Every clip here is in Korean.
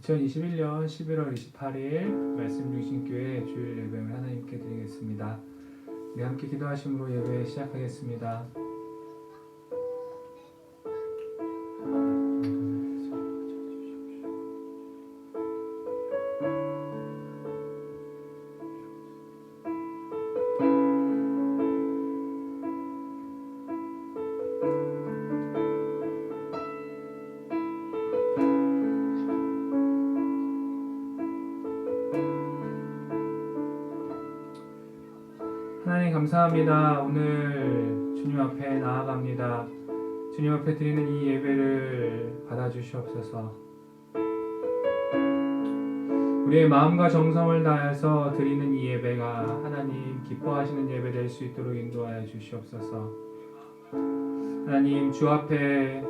2021년 11월 28일 말씀 중심교회 주일 예배를 하나님께 드리겠습니다. 우리 함께 기도하심으로 예배 시작하겠습니다. 하나님 감사합니다. 오늘 주님 앞에 나아갑니다. 주님 앞에 드리는 이 예배를 받아주시옵소서. 우리의 마음과 정성을 다해서 드리는 이 예배가 하나님 기뻐하시는 예배 될 수 있도록 인도하여 주시옵소서. 하나님 주 앞에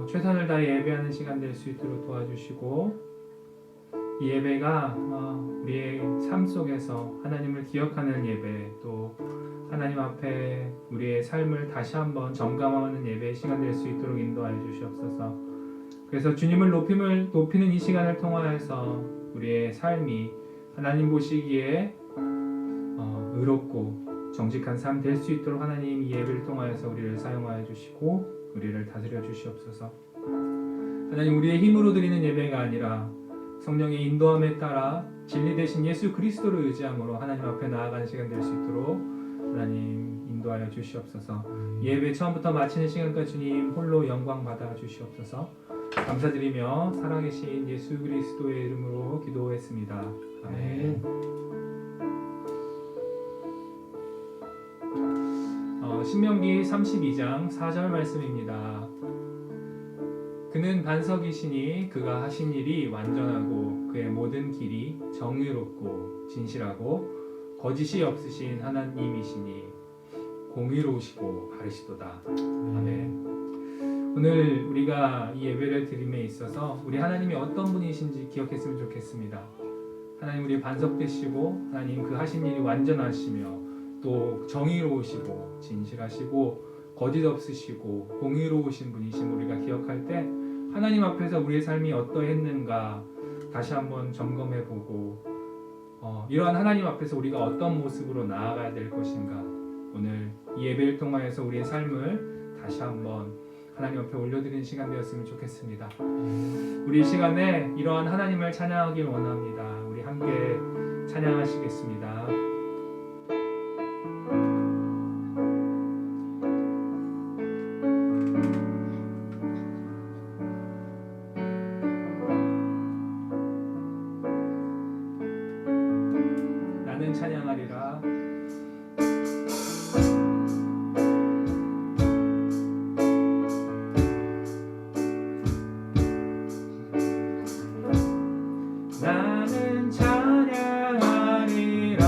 최선을 다해 예배하는 시간 될 수 있도록 도와주시고, 이 예배가 우리의 삶 속에서 하나님을 기억하는 예배, 또 하나님 앞에 우리의 삶을 다시 한번 점검하는 예배의 시간 될 수 있도록 인도하여 주시옵소서. 그래서 주님을 높이는 이 시간을 통하여서 우리의 삶이 하나님 보시기에 의롭고 정직한 삶 될 수 있도록 하나님 이 예배를 통하여서 우리를 사용하여 주시고 우리를 다스려 주시옵소서. 하나님 우리의 힘으로 드리는 예배가 아니라 성령의 인도함에 따라 진리 되신 예수 그리스도를 의지함으로 하나님 앞에 나아가는 시간 될 수 있도록 하나님 인도하여 주시옵소서. 예배 처음부터 마치는 시간까지 주님 홀로 영광 받아 주시옵소서. 감사드리며 살아계신 예수 그리스도의 이름으로 기도했습니다. 아멘. 신명기 32장 4절 말씀입니다. 그는 반석이시니 그가 하신 일이 완전하고 그의 모든 길이 정의롭고 진실하고 거짓이 없으신 하나님이시니 공의로우시고 바르시도다. 아멘. 오늘 우리가 이 예배를 드림에 있어서 우리 하나님이 어떤 분이신지 기억했으면 좋겠습니다. 하나님 우리 반석 되시고 하나님 그 하신 일이 완전하시며 또 정의로우시고 진실하시고 거짓 없으시고 공의로우신 분이신 우리가 기억할 때 하나님 앞에서 우리의 삶이 어떠했는가 다시 한번 점검해보고 이러한 하나님 앞에서 우리가 어떤 모습으로 나아가야 될 것인가, 오늘 이 예배를 통하여서 우리의 삶을 다시 한번 하나님 앞에 올려드리는 시간 되었으면 좋겠습니다. 우리 이 시간에 이러한 하나님을 찬양하길 원합니다. 우리 함께 찬양하시겠습니다. 나는 찬양하리라. 나는 찬양하리라.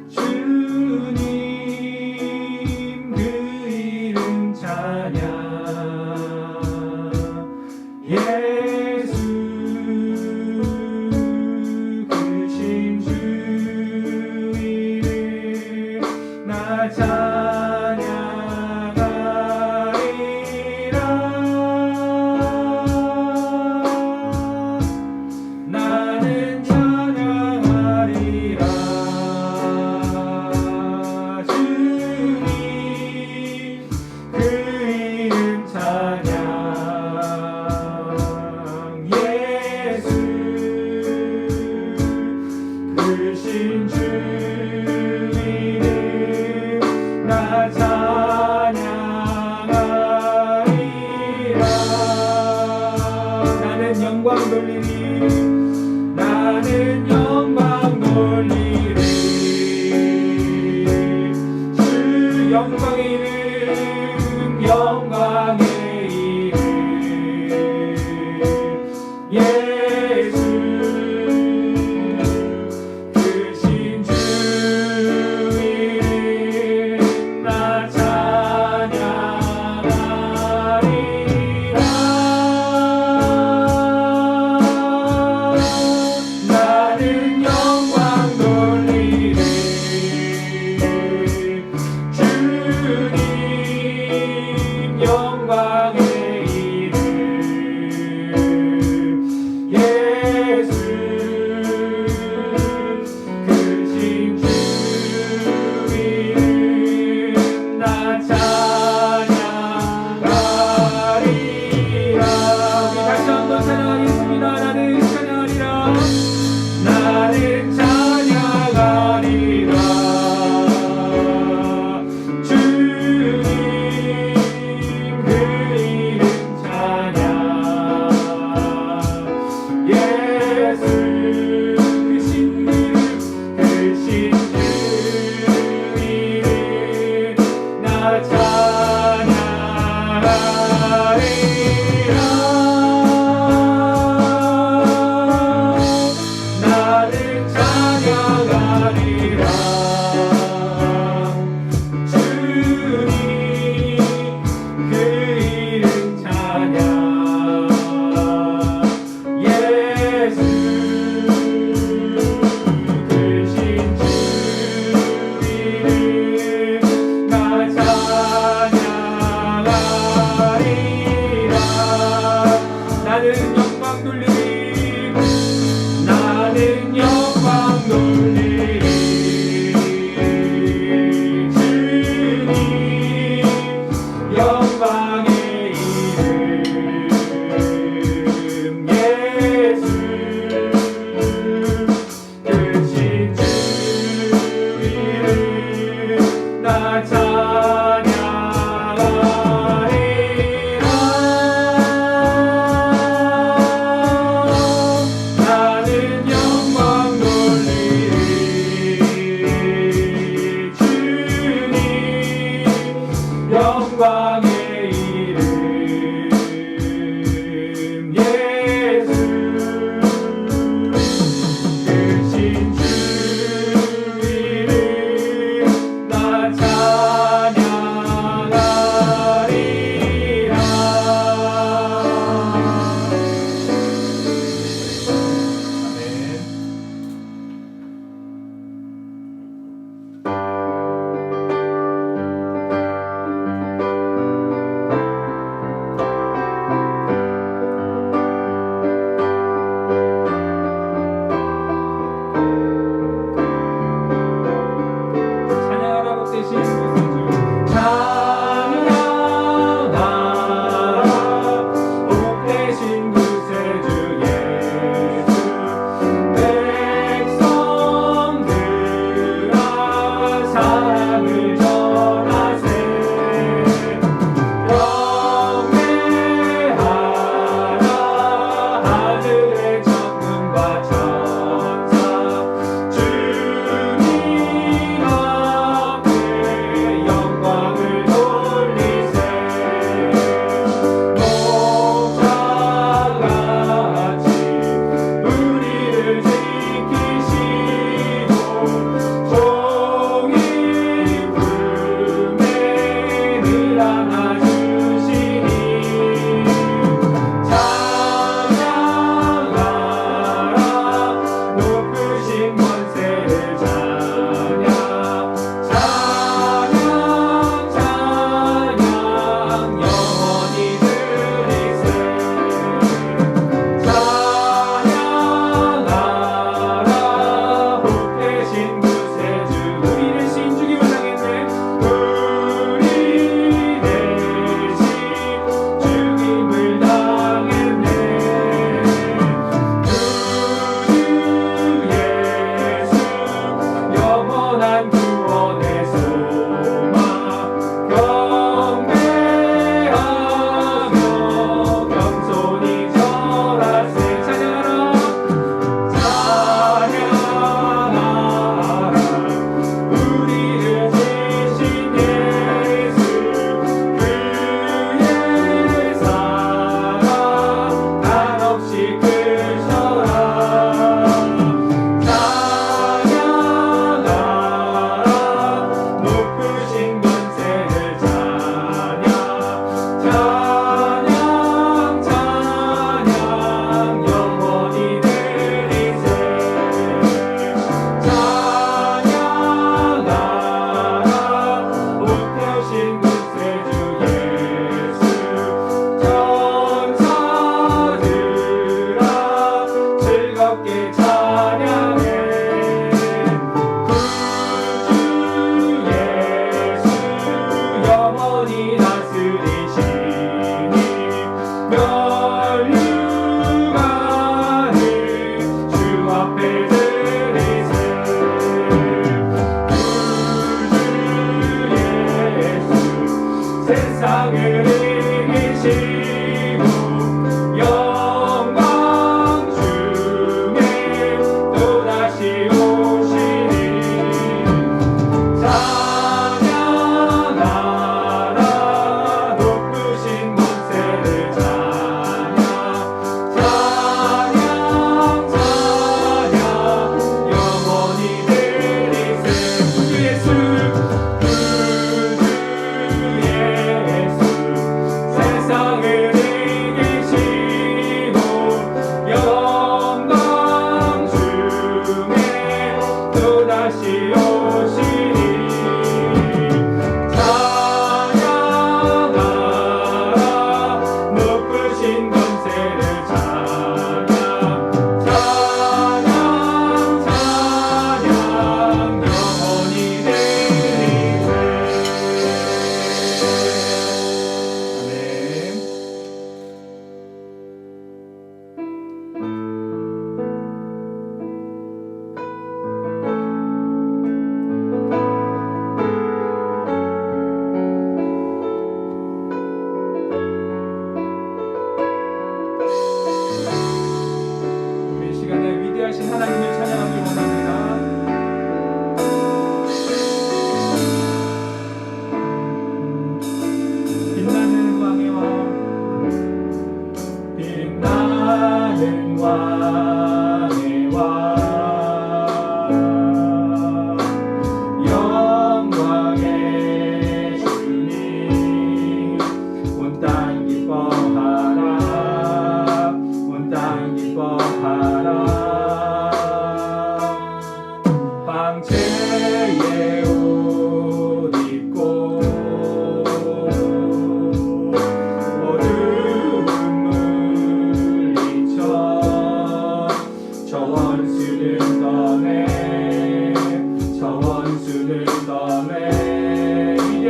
주님 그 이름 찬양. 나는 영광 돌리리. 주 영광의 이름 영광의 이름 예수 크신 주 이름 나 찬양하리라. 나는 영광 돌리리. 주 나 찬양하리라. 나는 영광 돌리리. 주님 영광의 이름 예수. 크신 주 이름 나 찬양하리라. 아멘.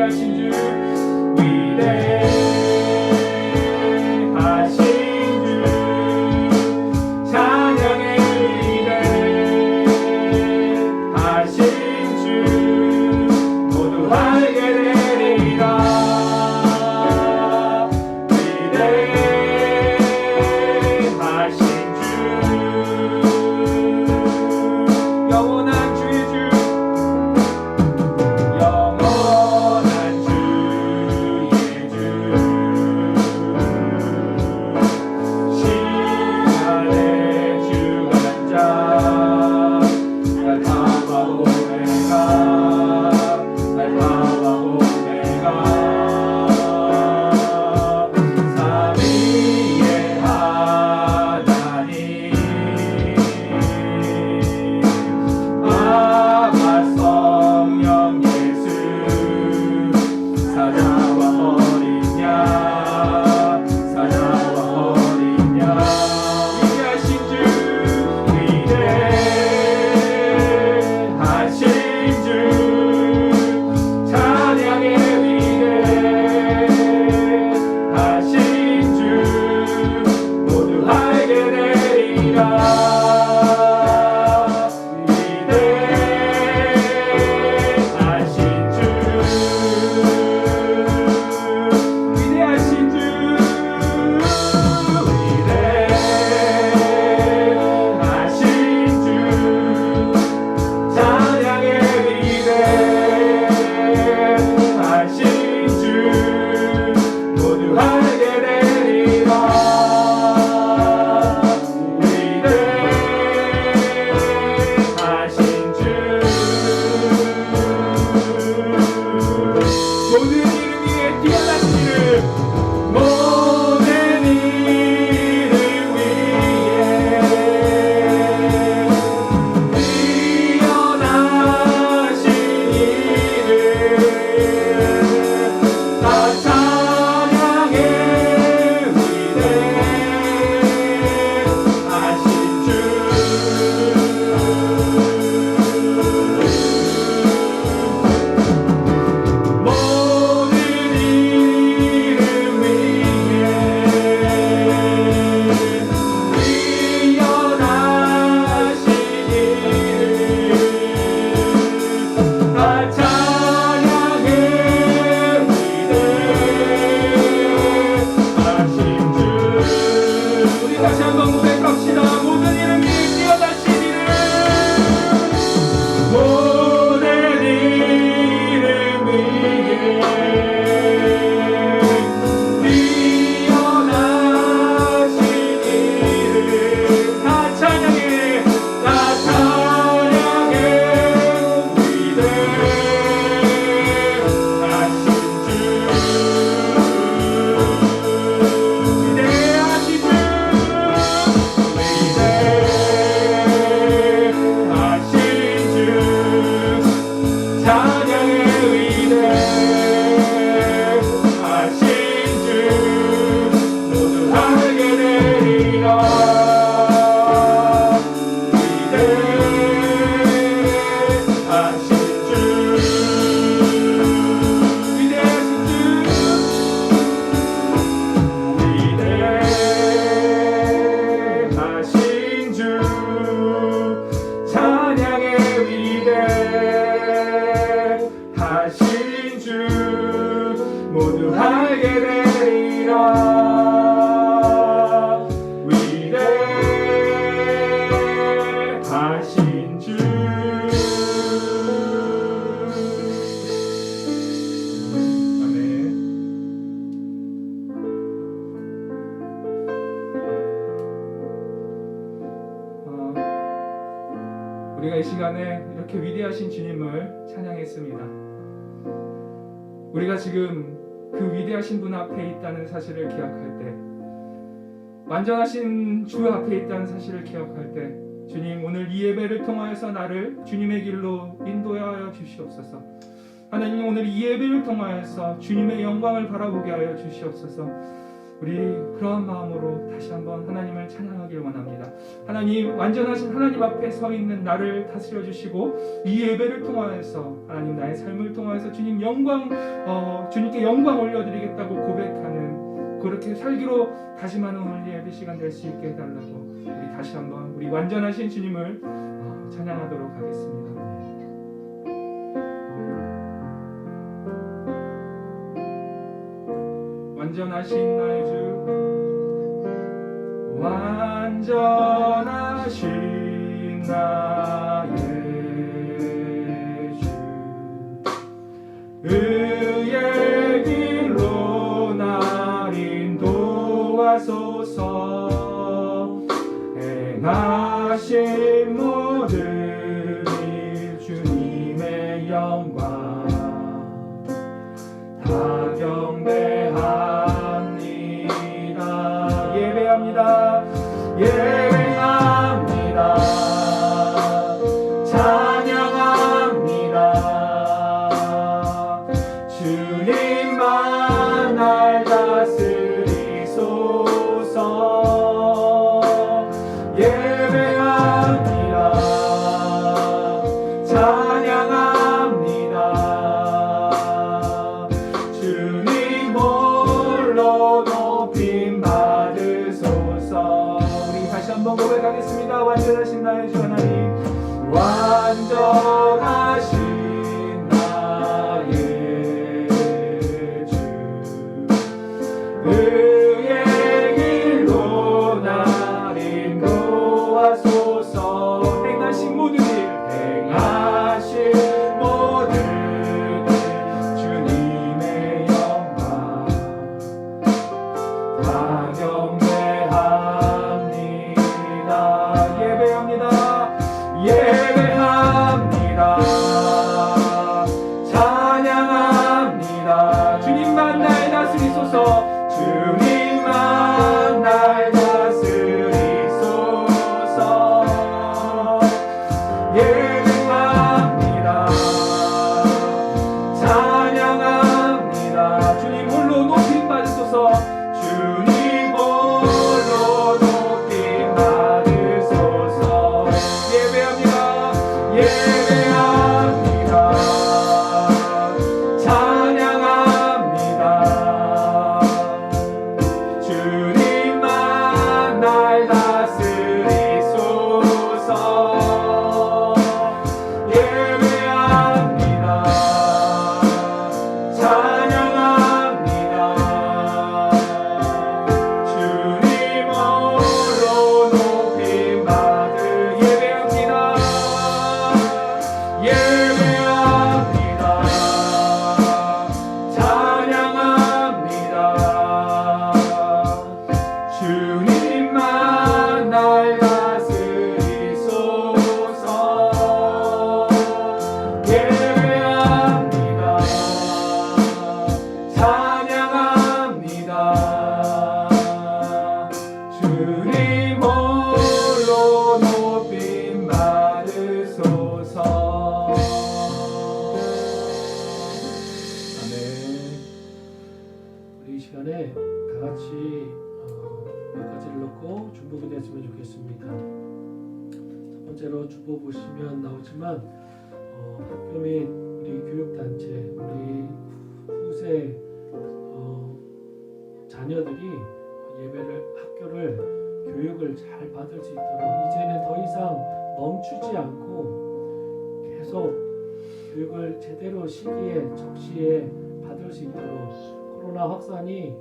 위대하신 주 위대하신 주 찬양의 위대하신 주 모두 알게 되리라 위대하신 주 영원한 주의 주 영원한 주의 주 시간의 주관자 알파와 오메가 알파와 오메가 삼위의 하나님 아바 성령 예수 사자와 어린 양 사자와 어린 양 위대하신 주 위대하신 주 찬양의 위대하신 주 모두 알게 되리라 위대하신 주 위대하신 주 위대하신 주 찬양의 위대하신 주 모두 알게 되리라 위대하신 주 모든 이름 위에 뛰어나신 이름 모든 이름 위에 뛰어나신 이름 다 찬양의 위대하신 주 모든 이름 위에 뛰어나신 이름 다 찬양의 위대하신 주 우리 다시 한번 고백합시다 모든 이름 위에 뛰어나신 이름 모든 이름 위에 뛰어나신 이름 다 찬양의 위대하신 주 위대하신 주 위대하신 주 찬양의 위대하신 주 모두 알게 되리라 위대하신 주 위대하신 주 위대하신 주 찬양의 위대하신 주 모두 알게 되리라 위대하신 주 아멘. 우리가 이 시간에 이렇게 위대하신 주님을 찬양했습니다. 우리가 지금 그 위대하신 분 앞에 있다는 사실을 기억할 때, 완전하신 주 앞에 있다는 사실을 기억할 때, 주님 오늘 이 예배를 통하여서 나를 주님의 길로 인도하여 주시옵소서. 하나님 오늘 이 예배를 통하여서 주님의 영광을 바라보게 하여 주시옵소서. 우리 그러한 마음으로 다시 한번 하나님을 찬양하길 원합니다. 하나님, 완전하신 하나님 앞에 서 있는 나를 다스려 주시고 이 예배를 통하여서 하나님 나의 삶을 통하여서 주님 주님께 영광 올려드리겠다고 고백하는 그렇게 살기로 다짐하는 오늘 예배 시간 될 수 있게 해달라고 우리 다시 한번 우리 완전하신 주님을 찬양하도록 하겠습니다. 완전하신 나의 주, 완전하신 나의 주, 의의 길로 날 인도하소서. 행하신 모든 일 주님의 영광 다 경배합니다. 예배합니다. 예배합니다. 찬양합니다. 주님만 날 다스리소서. 예배합니다. 찬양합니다. 주님 홀로 높임 받으소서. 우리 다시 한번 고백하겠습니다. 완전하신 나의 주 하나님, 완전하신 나의 주, 의의 길로 날 인도하소서. 행하신 모든 일, 행하신 모든 일 주님의 영광 다 경배합니다. 예배합니다. 예배합니다. 찬양합니다. 주님만 날 다스리소서. 주님만 날 다스리소서. 예배합니다. 찬양합니다. 주님 홀로 높임 받으소서. 주님 홀로 높임 받으소서. 예배합니다. 예배합니다. 찬양합니다. 주님만 날 다스리소서. 예배합니다. 찬양합니다. 주님 홀로 높임 받으. 예배합니다. 예배합니다. 찬양합니다. 주님만 날 다스리소서. 예배합니다. 찬양합니다. 주님 홀로 높임 받으소서. 아멘. 우리 이 시간에 다 같이 몇 가지를 놓고 중보기도 했으면 좋겠습니다. 첫 번째로 중보 보시면 나오지만 학교 및 우리 교육단체, 우리 후세 자녀들이 예배를, 학교를, 교육을 잘 받을 수 있도록 이제는 더 이상 멈추지 않고 계속 교육을 제대로 시기에 적시에 받을 수 있도록, 코로나 확산이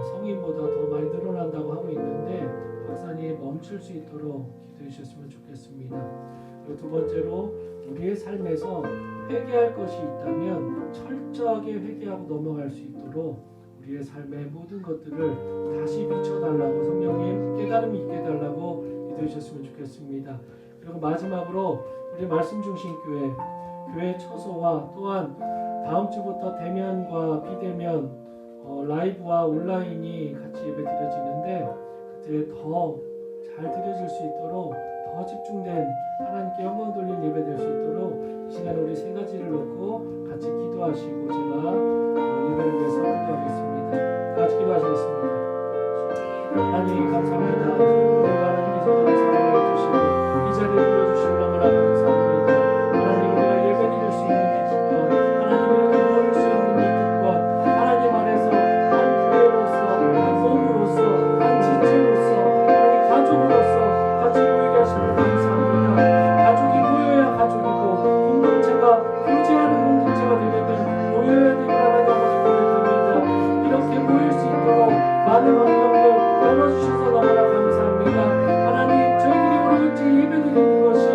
성인보다 더 많이 늘어난다고 하고 있는데 확산이 멈출 수 있도록 기도해 주셨으면 좋겠습니다. 그리고 두 번째로 우리의 삶에서 회개할 것이 있다면 철저하게 회개하고 넘어갈 수 있도록 우리의 삶의 모든 것들을 다시 비춰달라고 성령님 깨달음 있게 해달라고 기도해 주셨으면 좋겠습니다. 그리고 마지막으로 우리 말씀 중심 교회 처소와 또한 다음 주부터 대면과 비대면 라이브와 온라인이 같이 예배 드려지는데 그때 더 잘 드려질 수 있도록 더 집중된 하나님께 영광 돌린 예배 될 수 있도록 이 시간에 우리 세 가지를 놓고 같이 기도하시고 제가 예배를 위해서 기도하겠습니다. 다 같이 기도하시겠습니다. 하나님 감사합니다. 우리가 하나님께서 나를 사랑해 주시고 이 자리에 불러주시고 너무나 감사합니다. 하나님 우리가 예배 드릴 수 있는 이 특권, 하나님 이렇게 모일 수 있는 이 특권, 하나님 안에서 한 교회로서, 한 몸으로서, 한 지체로서, 하나님 가족으로서 같이 모이게 하시는 감사합니다. 가족이 모여야 가족이고 공동체가 교제하는 공동체가 되려면 모여야 되는 하나님 아버지 고백합니다. 이렇게 모일 수 있도록 많은 환경을 열어주셔서 너무나 감사합니다. 하나님 저희들이 오로지 예배드리는 것이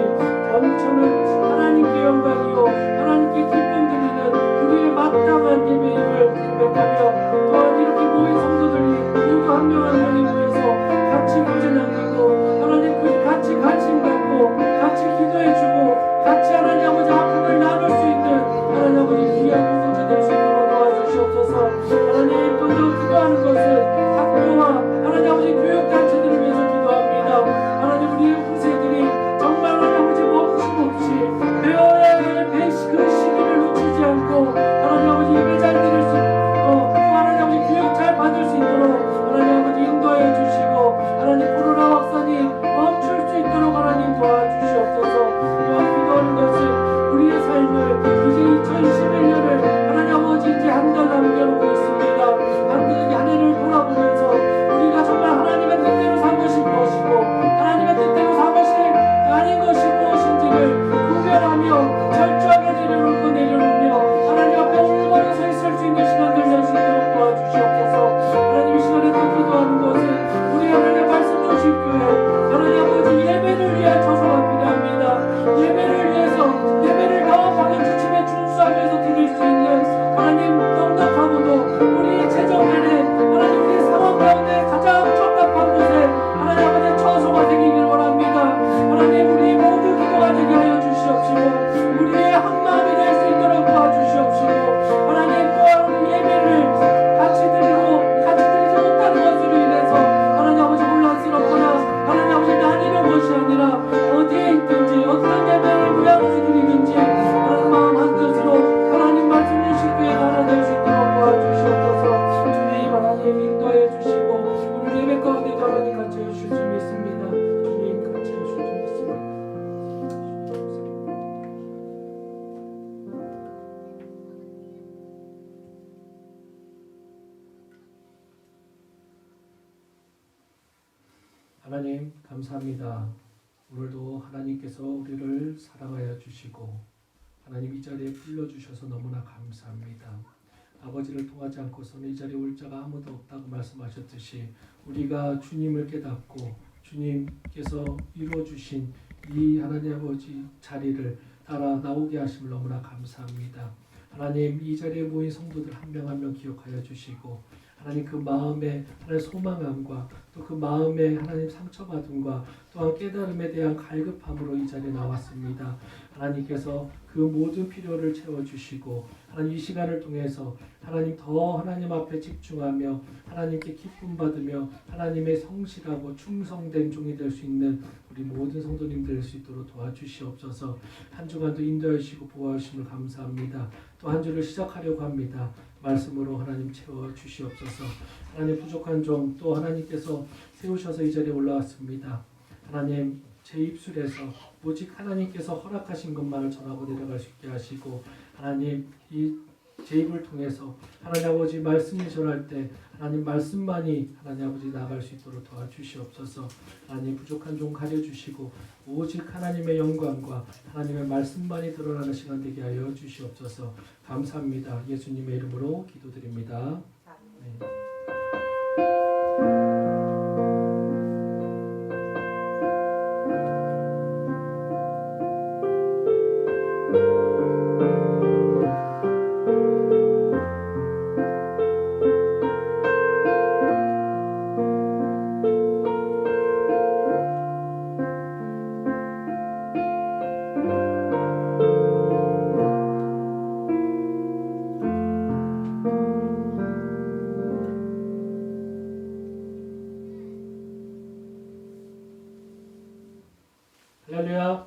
엄청난 하나님께 영광이요 하나님께 기쁨 드리는 우리의 마땅한 예배임을 고백하며 또한 이렇게 모인 성도들이 모두 한 명 한 명이 모여서 같이 교제 나누고 하나님 그 같이 관심 갖고 같이 기도해주고 같이 하나님 아버지 아픔을 나눌 수 있는 하나님 아버지 귀한 공동체 될 수 있도록 도와주시옵소서. 하나님 또 기도하는 것은 학교와 하나님 아버지 교육단체들을 위해서 기도합니다. 하나님 우리의 후세들이 정말 하나님 아버지 멈춤없이 배워야 할 그 시기를 놓치지 않고 하나님 아버지 예배 잘 드릴 수 있고 하나님 아버지 교육 잘 받을 수 있도록 하나님 아버지 인도하여 주시고 하나님 코로나 확산이 멈출 수 있도록 하나님 도와주시옵소서. 또한 기도하는 것은 우리의 삶을 이제 2021년을 하나님 아버지 이제 한 달 남겨놓고 있습니다. 한 해를 돌아보면서 우리가 정말 하나님의 뜻대로 산 것이 무엇이고 하나님의 뜻대로 산 것이 아닌 것이 무엇인지를 구별하며 철저하게 내려놓고 내려놓으며 하나님 앞에 올바로 서 있을 수 있는 시간들 낼 수 있도록 도와주시옵소서. 하나님 이 시간에 또 기도하는 것은 우리 하나님 말씀 주실 교회 하나님 아버지 예배를 위한 처소가 필요합니다. 예배를 위해서 예배를 가업하는 주침에 준수하면서 드릴 수 있는 하나님 넉넉하고도 우리 재정면에 하나님 우리 상황 가운데 가장 적합한 곳에 하나님 아버지 처소가 되기를 원합니다. 하나님 우리 모두 기도가 되게 하여 주시옵시고 우리의 한 마음이 될 수 있도록 도와주시옵시고 하나님 또한 우리 예배를 같이 드리고 같이 드리지 못하는 것으로 인해서 하나님 아버지 혼란스럽거나 하나님 아버지 나뉘는 것이 아니라 어디에 있든지 어떤 예배의 모양으로 드리든지 하나님 마음 한뜻으로 하나님 말씀 주실 교회가 하나 될 수 있도록 도와주시옵소서. 주님 하나님 인도하여 주시고 오늘 예배 가운데도 하나님 같이 해주실 줄 믿습니다. 주님 같이 해주실 줄 믿습니다. 하나님 감사합니다. 오늘도 하나님께서 우리를 사랑하여 주시고 하나님 이 자리에 불러주셔서 너무나 감사합니다. 아버지를 통하지 않고서는 이 자리에 올 자가 아무도 없다고 말씀하셨듯이 우리가 주님을 깨닫고 주님께서 이루어주신 이 하나님 아버지 자리를 따라 나오게 하심을 너무나 감사합니다. 하나님 이 자리에 모인 성도들 한 명 한 명 기억하여 주시고 하나님 그 마음의 하나님 소망함과 또 그 마음의 하나님 상처받음과 또한 깨달음에 대한 갈급함으로 이 자리에 나왔습니다. 하나님께서 그 모든 필요를 채워주시고 하나님 이 시간을 통해서 하나님 더 하나님 앞에 집중하며 하나님께 기쁨 받으며 하나님의 성실하고 충성된 종이 될 수 있는 우리 모든 성도님 될 수 있도록 도와주시옵소서. 한 주간도 인도해 주시고 보호해 주심을 감사합니다. 또 한 주를 시작하려고 합니다. 말씀으로 하나님 채워주시옵소서. 하나님 부족한 종 또 하나님께서 세우셔서 이 자리에 올라왔습니다. 하나님 제 입술에서 오직 하나님께서 허락하신 것만을 전하고 내려갈 수 있게 하시고 하나님 이 제 입을 통해서 하나님 아버지 말씀을 전할 때 하나님 말씀만이 하나님 아버지 나아갈 수 있도록 도와주시옵소서. 하나님 부족한 종 가려주시고 오직 하나님의 영광과 하나님의 말씀만이 드러나는 시간 되게 하여 주시옵소서. 감사합니다. 예수님의 이름으로 기도드립니다. 네. 할렐루야.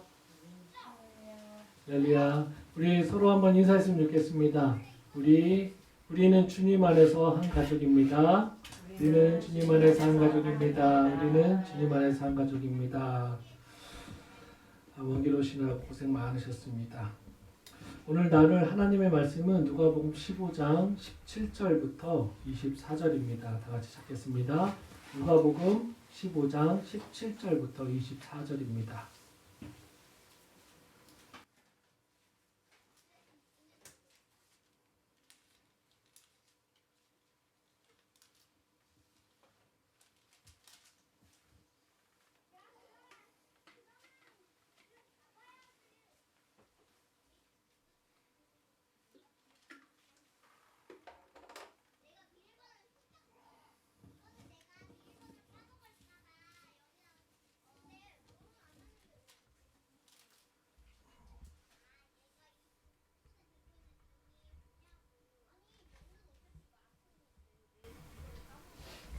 할렐루야. 우리 서로 한번 인사했으면 좋겠습니다. 우리 우리는 주님 안에서 한 가족입니다. 우리는 주님 안에서 한 가족입니다. 우리는 주님 안에서 한 가족입니다. 먼 길 오시느라 고생 많으셨습니다. 오늘 나눌 하나님의 말씀은 누가복음 15장 17절부터 24절입니다. 다 같이 찾겠습니다. 누가복음 15장 17절부터 24절입니다.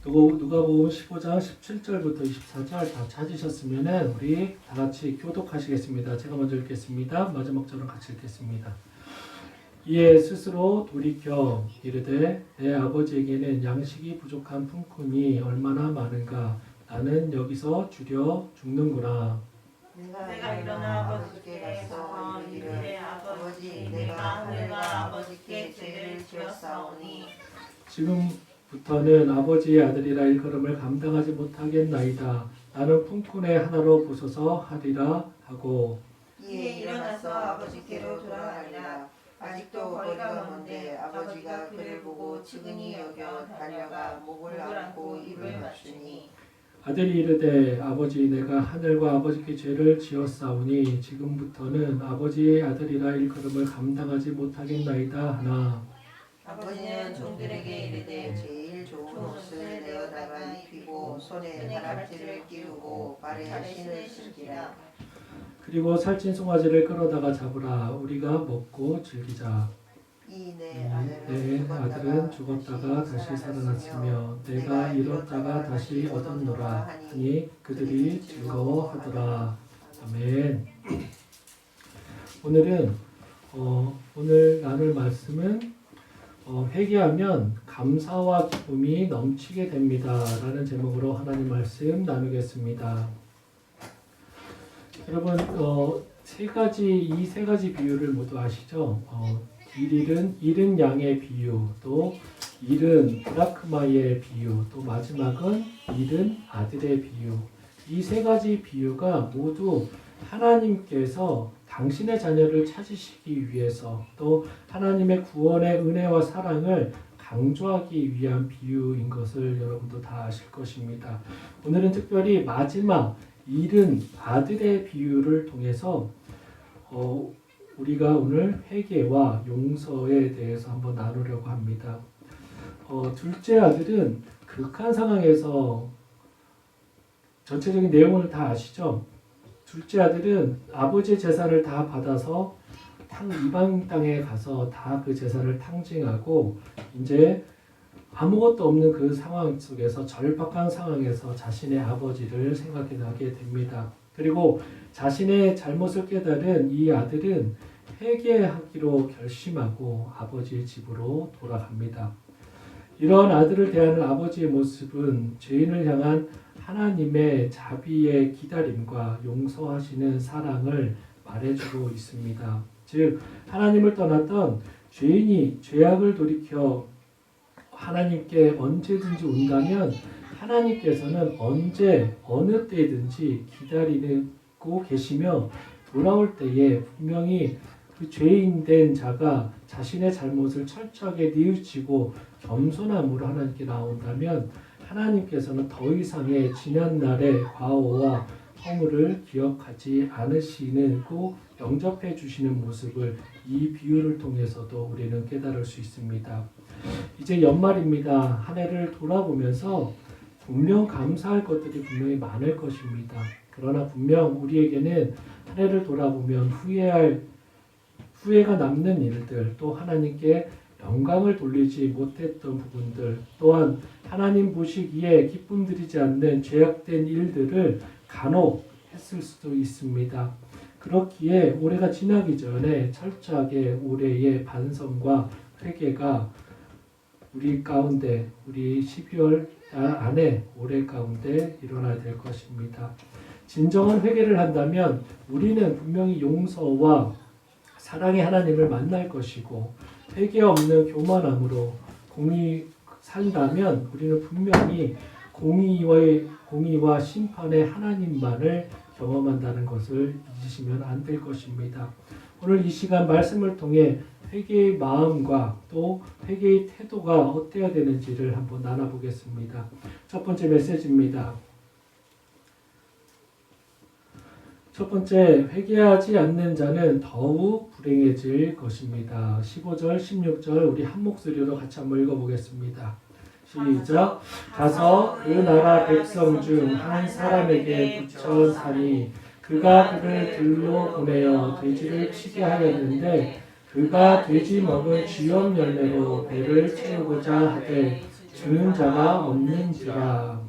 누가복음 15장 17절부터 24절 다 찾으셨으면 우리 다 같이 교독하시겠습니다. 제가 먼저 읽겠습니다. 마지막 절은 같이 읽겠습니다. 이에 스스로 돌이켜 이르되 내 아버지에게는 양식이 부족한 품꾼이 얼마나 많은가. 나는 여기서 줄여 죽는구나. 내가 일어나 아버지께 가서 이르기를 아버지 내가 하늘과 아버지께 죄를 지었사오니 지금부터는 아버지의 아들이라 일컬음을 감당하지 못하겠나이다. 나는 품꾼의 하나로 부서서 하리라 하고 이에 일어나서 아버지께로 돌아가니라. 아직도 거리가 먼데 아버지가 그를 보고 측은히 여겨 달려가 목을 안고 입을 맞추니 아들이 이르되 아버지 내가 하늘과 아버지께 죄를 지었사오니 지금부터는 아버지의 아들이라 일컬음을 감당하지 못하겠나이다 하나 아버지는 종들에게 이르되 제일 좋은 옷을 내어다가 입히고 손에 다락질을 끼우고 발에 신을 신기라. 그리고 살찐 송아지를 끌어다가 잡으라. 우리가 먹고 즐기자. 내 아들은 죽었다가 다시 살아났으며 내가 잃었다가 다시 얻었노라 하니 그들이 즐거워하더라. 아멘. 오늘 나눌 말씀은 회개하면 감사와 기쁨이 넘치게 됩니다 라는 제목으로 하나님 말씀 나누겠습니다. 여러분 이 세 가지 비유를 모두 아시죠? 잃은 양의 비유, 또 잃은 드라크마의 비유, 또 마지막은 잃은 아들의 비유. 이 세 가지 비유가 모두 하나님께서 당신의 자녀를 찾으시기 위해서 또 하나님의 구원의 은혜와 사랑을 강조하기 위한 비유인 것을 여러분도 다 아실 것입니다. 오늘은 특별히 마지막 잃은 아들의 비유를 통해서 우리가 오늘 회개와 용서에 대해서 한번 나누려고 합니다. 둘째 아들은 극한 상황에서 전체적인 내용을 다 아시죠? 둘째 아들은 아버지의 재산을 다 받아서 이방 땅에 가서 다 그 재산을 탕진하고 이제 아무것도 없는 그 상황 속에서 절박한 상황에서 자신의 아버지를 생각하게 됩니다. 그리고 자신의 잘못을 깨달은 이 아들은 회개하기로 결심하고 아버지의 집으로 돌아갑니다. 이런 아들을 대하는 아버지의 모습은 죄인을 향한 하나님의 자비의 기다림과 용서하시는 사랑을 말해주고 있습니다. 즉 하나님을 떠났던 죄인이 죄악을 돌이켜 하나님께 언제든지 온다면 하나님께서는 언제 어느 때든지 기다리고 계시며 돌아올 때에 분명히 그 죄인 된 자가 자신의 잘못을 철저하게 뉘우치고 겸손함으로 하나님께 나온다면 하나님께서는 더 이상의 지난날의 과오와 허물을 기억하지 않으시고 영접해 주시는 모습을 이 비유를 통해서도 우리는 깨달을 수 있습니다. 이제 연말입니다. 한 해를 돌아보면서 분명 감사할 것들이 분명히 많을 것입니다. 그러나 분명 우리에게는 한 해를 돌아보면 후회가 남는 일들, 또 하나님께 영광을 돌리지 못했던 부분들, 또한 하나님 보시기에 기쁨 드리지 않는 죄악된 일들을 간혹 했을 수도 있습니다. 그렇기에 올해가 지나기 전에 철저하게 올해의 반성과 회개가 우리 가운데 우리 12월 달 안에 올해 가운데 일어나야 될 것입니다. 진정한 회개를 한다면 우리는 분명히 용서와 사랑의 하나님을 만날 것이고 회개 없는 교만함으로 공의 산다면 우리는 분명히 공의와 심판의 하나님만을 경험한다는 것을 잊으시면 안 될 것입니다. 오늘 이 시간 말씀을 통해 회개의 마음과 또 회개의 태도가 어때야 되는지를 한번 나눠보겠습니다. 첫 번째 메시지입니다. 첫 번째, 회개하지 않는 자는 더욱 불행해질 것입니다. 15절, 16절 우리 한 목소리로 같이 한번 읽어보겠습니다. 시작. 가서 그 나라 백성 중 한 사람에게 붙여 사니 그가 그를 들로 보내어 돼지를 치게 하였는데 그가 돼지 먹은 쥐염 열매로 배를 채우고자 하되 주는 자가 없는지라.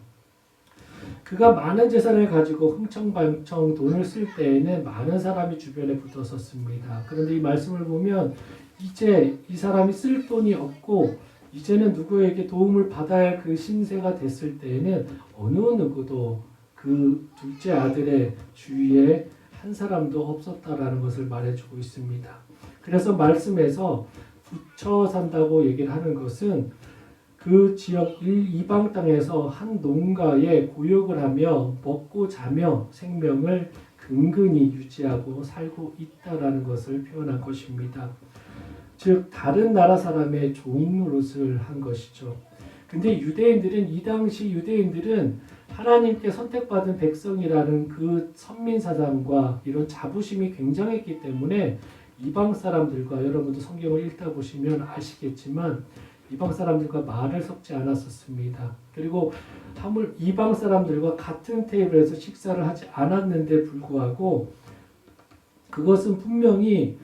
그가 많은 재산을 가지고 흥청망청 돈을 쓸 때에는 많은 사람이 주변에 붙었었습니다. 그런데 이 말씀을 보면 이제 이 사람이 쓸 돈이 없고 이제는 누구에게 도움을 받아야 할 그 신세가 됐을 때에는 어느 누구도 그 둘째 아들의 주위에 한 사람도 없었다라는 것을 말해주고 있습니다. 그래서 말씀에서 붙여 산다고 얘기를 하는 것은 그 지역 이방 땅에서 한 농가에 고역을 하며 먹고 자며 생명을 근근히 유지하고 살고 있다라는 것을 표현한 것입니다. 즉 다른 나라 사람의 종 노릇을 한 것이죠. 근데 이 당시 유대인들은 하나님께 선택받은 백성이라는 그 선민사상과 이런 자부심이 굉장했기 때문에 이방 사람들과, 여러분도 성경을 읽다 보시면 아시겠지만 이방 사람들과 말을 섞지 않았었습니다. 그리고 하물 이방 사람들과 같은 테이블에서 식사를 하지 않았는데 불구하고 그것은 분명히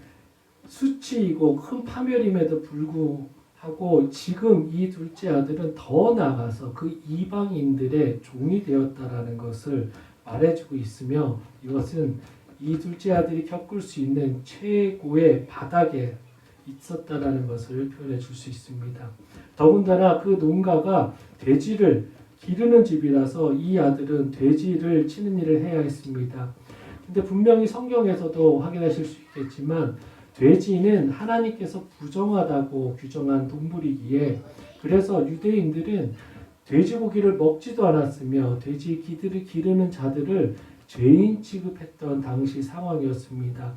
수치이고 큰 파멸임에도 불구하고 지금 이 둘째 아들은 더 나아가서 그 이방인들의 종이 되었다라는 것을 말해주고 있으며 이것은 이 둘째 아들이 겪을 수 있는 최고의 바닥에 있었다라는 것을 표현해 줄 수 있습니다. 더군다나 그 농가가 돼지를 기르는 집이라서 이 아들은 돼지를 치는 일을 해야 했습니다. 근데 분명히 성경에서도 확인하실 수 있겠지만 돼지는 하나님께서 부정하다고 규정한 동물이기에 그래서 유대인들은 돼지고기를 먹지도 않았으며 돼지 기르는 자들을 죄인 취급했던 당시 상황이었습니다.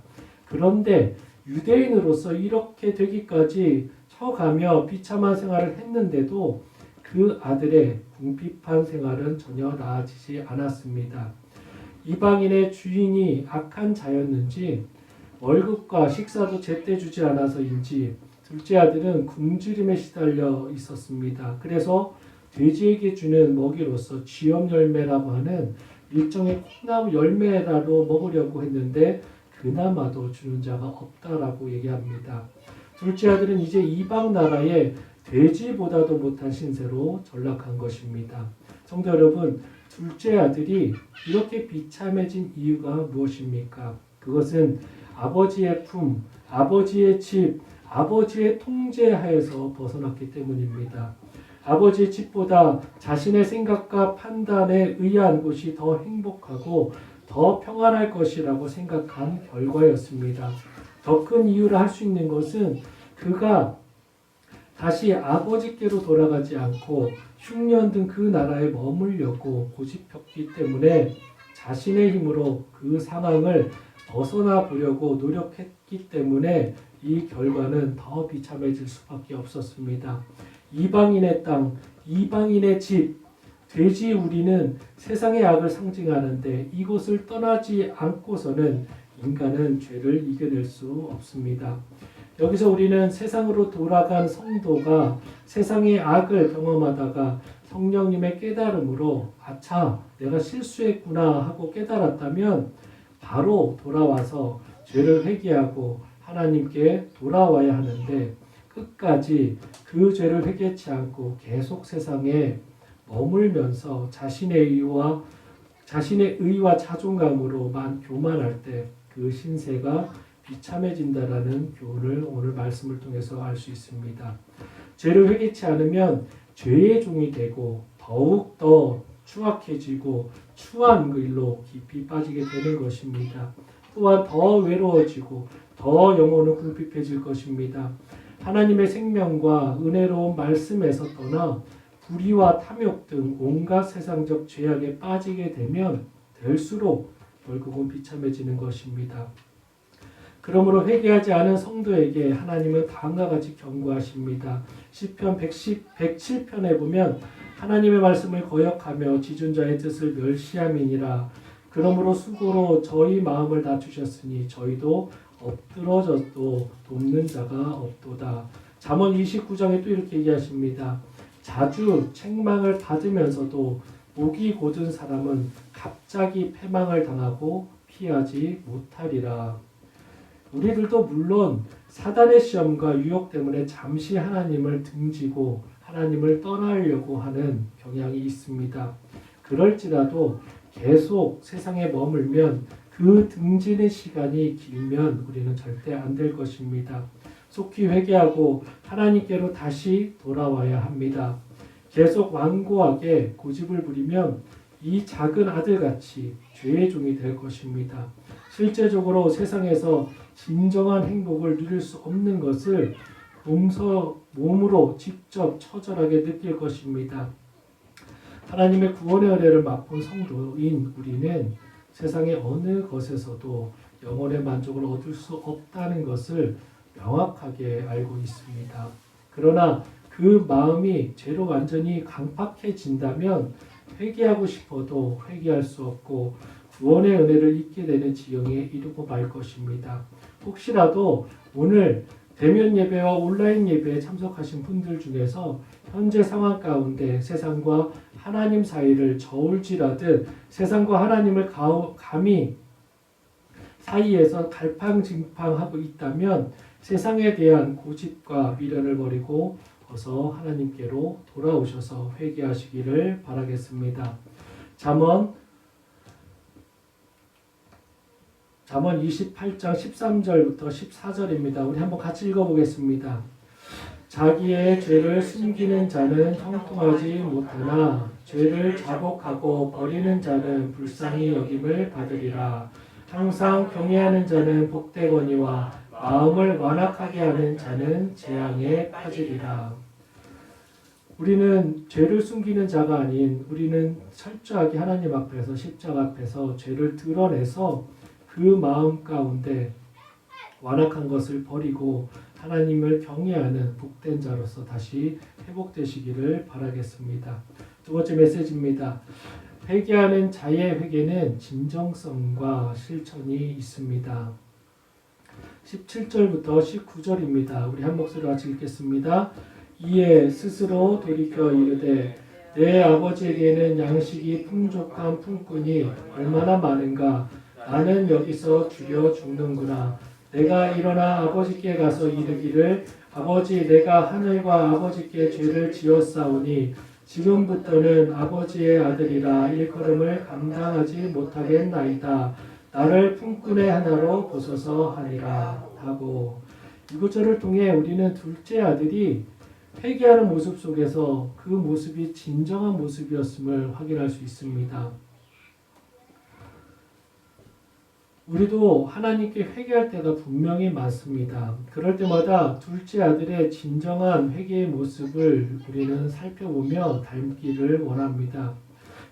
그런데 유대인으로서 이렇게 되기까지 쳐가며 비참한 생활을 했는데도 그 아들의 궁핍한 생활은 전혀 나아지지 않았습니다. 이방인의 주인이 악한 자였는지 월급과 식사도 제때 주지 않아서인지 둘째 아들은 굶주림에 시달려 있었습니다. 그래서 돼지에게 주는 먹이로서 쥐염 열매라고 하는 일종의 콩나무 열매라도 먹으려고 했는데 그나마도 주는 자가 없다라고 얘기합니다. 둘째 아들은 이제 이방 나라의 돼지보다도 못한 신세로 전락한 것입니다. 성도 여러분, 둘째 아들이 이렇게 비참해진 이유가 무엇입니까? 그것은 아버지의 품, 아버지의 집, 아버지의 통제하에서 벗어났기 때문입니다. 아버지의 집보다 자신의 생각과 판단에 의한 곳이 더 행복하고 더 평안할 것이라고 생각한 결과였습니다. 더 큰 이유를 할 수 있는 것은 그가 다시 아버지께로 돌아가지 않고 흉년 든 그 나라에 머물려고 고집했기 때문에 자신의 힘으로 그 상황을 벗어나 보려고 노력했기 때문에 이 결과는 더 비참해질 수밖에 없었습니다. 이방인의 땅, 이방인의 집, 돼지 우리는 세상의 악을 상징하는데 이곳을 떠나지 않고서는 인간은 죄를 이겨낼 수 없습니다. 여기서 우리는 세상으로 돌아간 성도가 세상의 악을 경험하다가 성령님의 깨달음으로 아차, 내가 실수했구나 하고 깨달았다면 바로 돌아와서 죄를 회개하고 하나님께 돌아와야 하는데 끝까지 그 죄를 회개치 않고 계속 세상에 머물면서 자신의 의와 자존감으로만 교만할 때 그 신세가 비참해진다라는 교훈을 오늘 말씀을 통해서 알 수 있습니다. 죄를 회개치 않으면 죄의 종이 되고 더욱 더 추악해지고 추한 그 일로 깊이 빠지게 되는 것입니다. 또한 더 외로워지고 더 영혼은 궁핍해질 것입니다. 하나님의 생명과 은혜로운 말씀에서 떠나 불의와 탐욕 등 온갖 세상적 죄악에 빠지게 되면 될수록 결국은 비참해지는 것입니다. 그러므로 회개하지 않은 성도에게 하나님은 다음과 같이 경고하십니다. 시편 107편에 보면 하나님의 말씀을 거역하며 지존자의 뜻을 멸시함이니라. 그러므로 수고로 저희 마음을 낮추셨으니 저희도 엎드러져도 돕는 자가 없도다. 잠언 29장에 또 이렇게 얘기하십니다. 자주 책망을 받으면서도 목이 곧은 사람은 갑자기 패망을 당하고 피하지 못하리라. 우리들도 물론 사단의 시험과 유혹 때문에 잠시 하나님을 등지고 하나님을 떠나려고 하는 경향이 있습니다. 그럴지라도 계속 세상에 머물면 그 등지는 시간이 길면 우리는 절대 안 될 것입니다. 속히 회개하고 하나님께로 다시 돌아와야 합니다. 계속 완고하게 고집을 부리면 이 작은 아들같이 죄의 종이 될 것입니다. 실제적으로 세상에서 진정한 행복을 누릴 수 없는 것을 몸으로 직접 처절하게 느낄 것입니다. 하나님의 구원의 은혜를 맛본 성도인 우리는 세상의 어느 것에서도 영혼의 만족을 얻을 수 없다는 것을 명확하게 알고 있습니다. 그러나 그 마음이 죄로 완전히 강팍해진다면 회개하고 싶어도 회개할 수 없고 구원의 은혜를 잊게 되는 지경에 이르고 말 것입니다. 혹시라도 오늘 대면 예배와 온라인 예배에 참석하신 분들 중에서 현재 상황 가운데 세상과 하나님 사이를 저울질하듯 세상과 하나님을 감히 사이에서 갈팡질팡하고 있다면 세상에 대한 고집과 미련을 버리고 어서 하나님께로 돌아오셔서 회개하시기를 바라겠습니다. 잠언 28장 13절부터 14절입니다. 우리 한번 같이 읽어보겠습니다. 자기의 죄를 숨기는 자는 형통하지 못하나 죄를 자복하고 버리는 자는 불쌍히 여김을 받으리라. 항상 경외하는 자는 복되거니와 마음을 완악하게 하는 자는 재앙에 빠지리라. 우리는 죄를 숨기는 자가 아닌 우리는 철저하게 하나님 앞에서 십자가 앞에서 죄를 드러내서 그 마음 가운데 완악한 것을 버리고 하나님을 경외하는 복된 자로서 다시 회복되시기를 바라겠습니다. 두 번째 메시지입니다. 회개하는 자의 회개는 진정성과 실천이 있습니다. 17절부터 19절입니다. 우리 한 목소리로 같이 읽겠습니다. 이에 스스로 돌이켜 이르되 내 아버지에게는 양식이 풍족한 품꾼이 얼마나 많은가. 나는 여기서 죽여 죽는구나. 내가 일어나 아버지께 가서 이르기를 아버지 내가 하늘과 아버지께 죄를 지었사오니 지금부터는 아버지의 아들이라 일컬음을 감당하지 못하겠나이다. 나를 품꾼의 하나로 보소서 하니라 하고 이 구절을 통해 우리는 둘째 아들이 회개하는 모습 속에서 그 모습이 진정한 모습이었음을 확인할 수 있습니다. 우리도 하나님께 회개할 때가 분명히 많습니다. 그럴 때마다 둘째 아들의 진정한 회개의 모습을 우리는 살펴보며 닮기를 원합니다.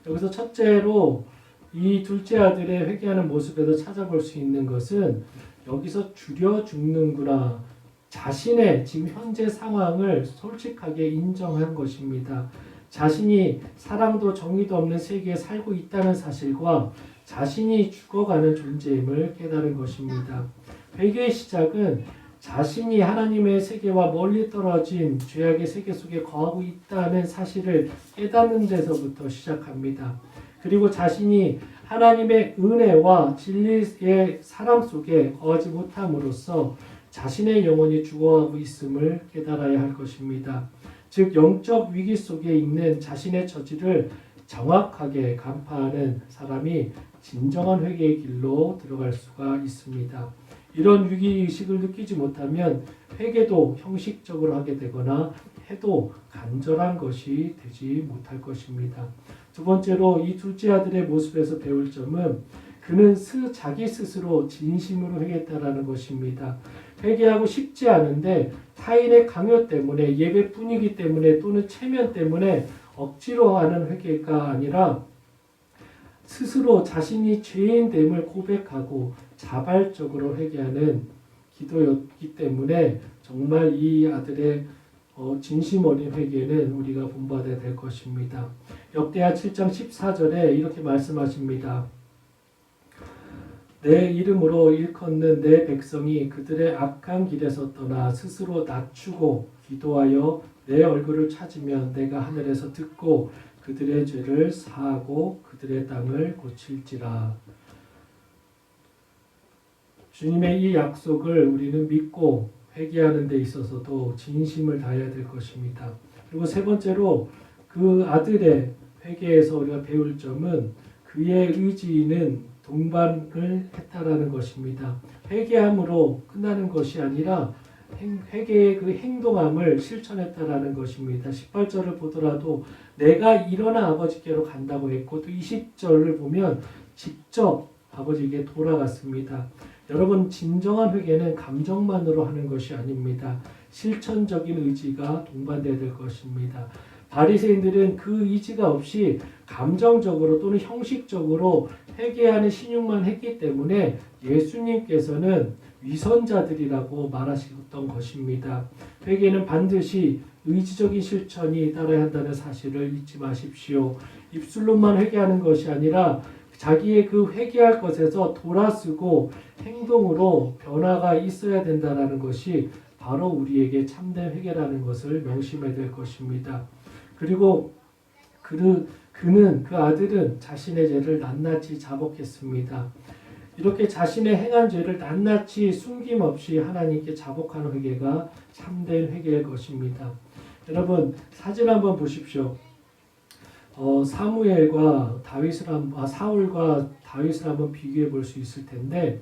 여기서 첫째로 이 둘째 아들의 회개하는 모습에서 찾아볼 수 있는 것은 여기서 줄여 죽는구나. 자신의 지금 현재 상황을 솔직하게 인정한 것입니다. 자신이 사랑도 정의도 없는 세계에 살고 있다는 사실과 자신이 죽어가는 존재임을 깨달은 것입니다. 회개의 시작은 자신이 하나님의 세계와 멀리 떨어진 죄악의 세계 속에 거하고 있다는 사실을 깨닫는 데서부터 시작합니다. 그리고 자신이 하나님의 은혜와 진리의 사랑 속에 거하지 못함으로써 자신의 영혼이 죽어가고 있음을 깨달아야 할 것입니다. 즉 영적 위기 속에 있는 자신의 처지를 정확하게 간파하는 사람이 진정한 회개의 길로 들어갈 수가 있습니다. 이런 위기의식을 느끼지 못하면 회개도 형식적으로 하게 되거나 해도 간절한 것이 되지 못할 것입니다. 두 번째로 이 둘째 아들의 모습에서 배울 점은 그는 자기 스스로 진심으로 회개했다라는 것입니다. 회개하고 싶지 않은데 타인의 강요 때문에 예배 분위기 때문에 또는 체면 때문에 억지로 하는 회개가 아니라 스스로 자신이 죄인됨을 고백하고 자발적으로 회개하는 기도였기 때문에 정말 이 아들의 진심 어린 회개는 우리가 본받아야 될 것입니다. 역대하 7장 14절에 이렇게 말씀하십니다. 내 이름으로 일컫는 내 백성이 그들의 악한 길에서 떠나 스스로 낮추고 기도하여 내 얼굴을 찾으면 내가 하늘에서 듣고 그들의 죄를 사하고 그들의 땅을 고칠지라. 주님의 이 약속을 우리는 믿고 회개하는 데 있어서도 진심을 다해야 될 것입니다. 그리고 세 번째로 그 아들의 회개에서 우리가 배울 점은 그의 의지는 동반을 했다라는 것입니다. 회개함으로 끝나는 것이 아니라 회개의 그 행동함을 실천했다라는 것입니다. 18절을 보더라도 내가 일어나 아버지께로 간다고 했고 또 20절을 보면 직접 아버지에게 돌아갔습니다. 여러분, 진정한 회개는 감정만으로 하는 것이 아닙니다. 실천적인 의지가 동반돼야 될 것입니다. 바리새인들은 그 의지가 없이 감정적으로 또는 형식적으로 회개하는 신용만 했기 때문에 예수님께서는 위선자들이라고 말하셨던 것입니다. 회개는 반드시 의지적인 실천이 따라야 한다는 사실을 잊지 마십시오. 입술로만 회개하는 것이 아니라 자기의 그 회개할 것에서 돌아서고 행동으로 변화가 있어야 된다는 것이 바로 우리에게 참된 회개라는 것을 명심해야 될 것입니다. 그리고 그 아들은 자신의 죄를 낱낱이 자복했습니다. 이렇게 자신의 행한 죄를 낱낱이 숨김없이 하나님께 자복하는 회개가 참된 회개일 것입니다. 여러분, 사진 한번 보십시오. 사울과 다윗을 한번 비교해 볼 수 있을 텐데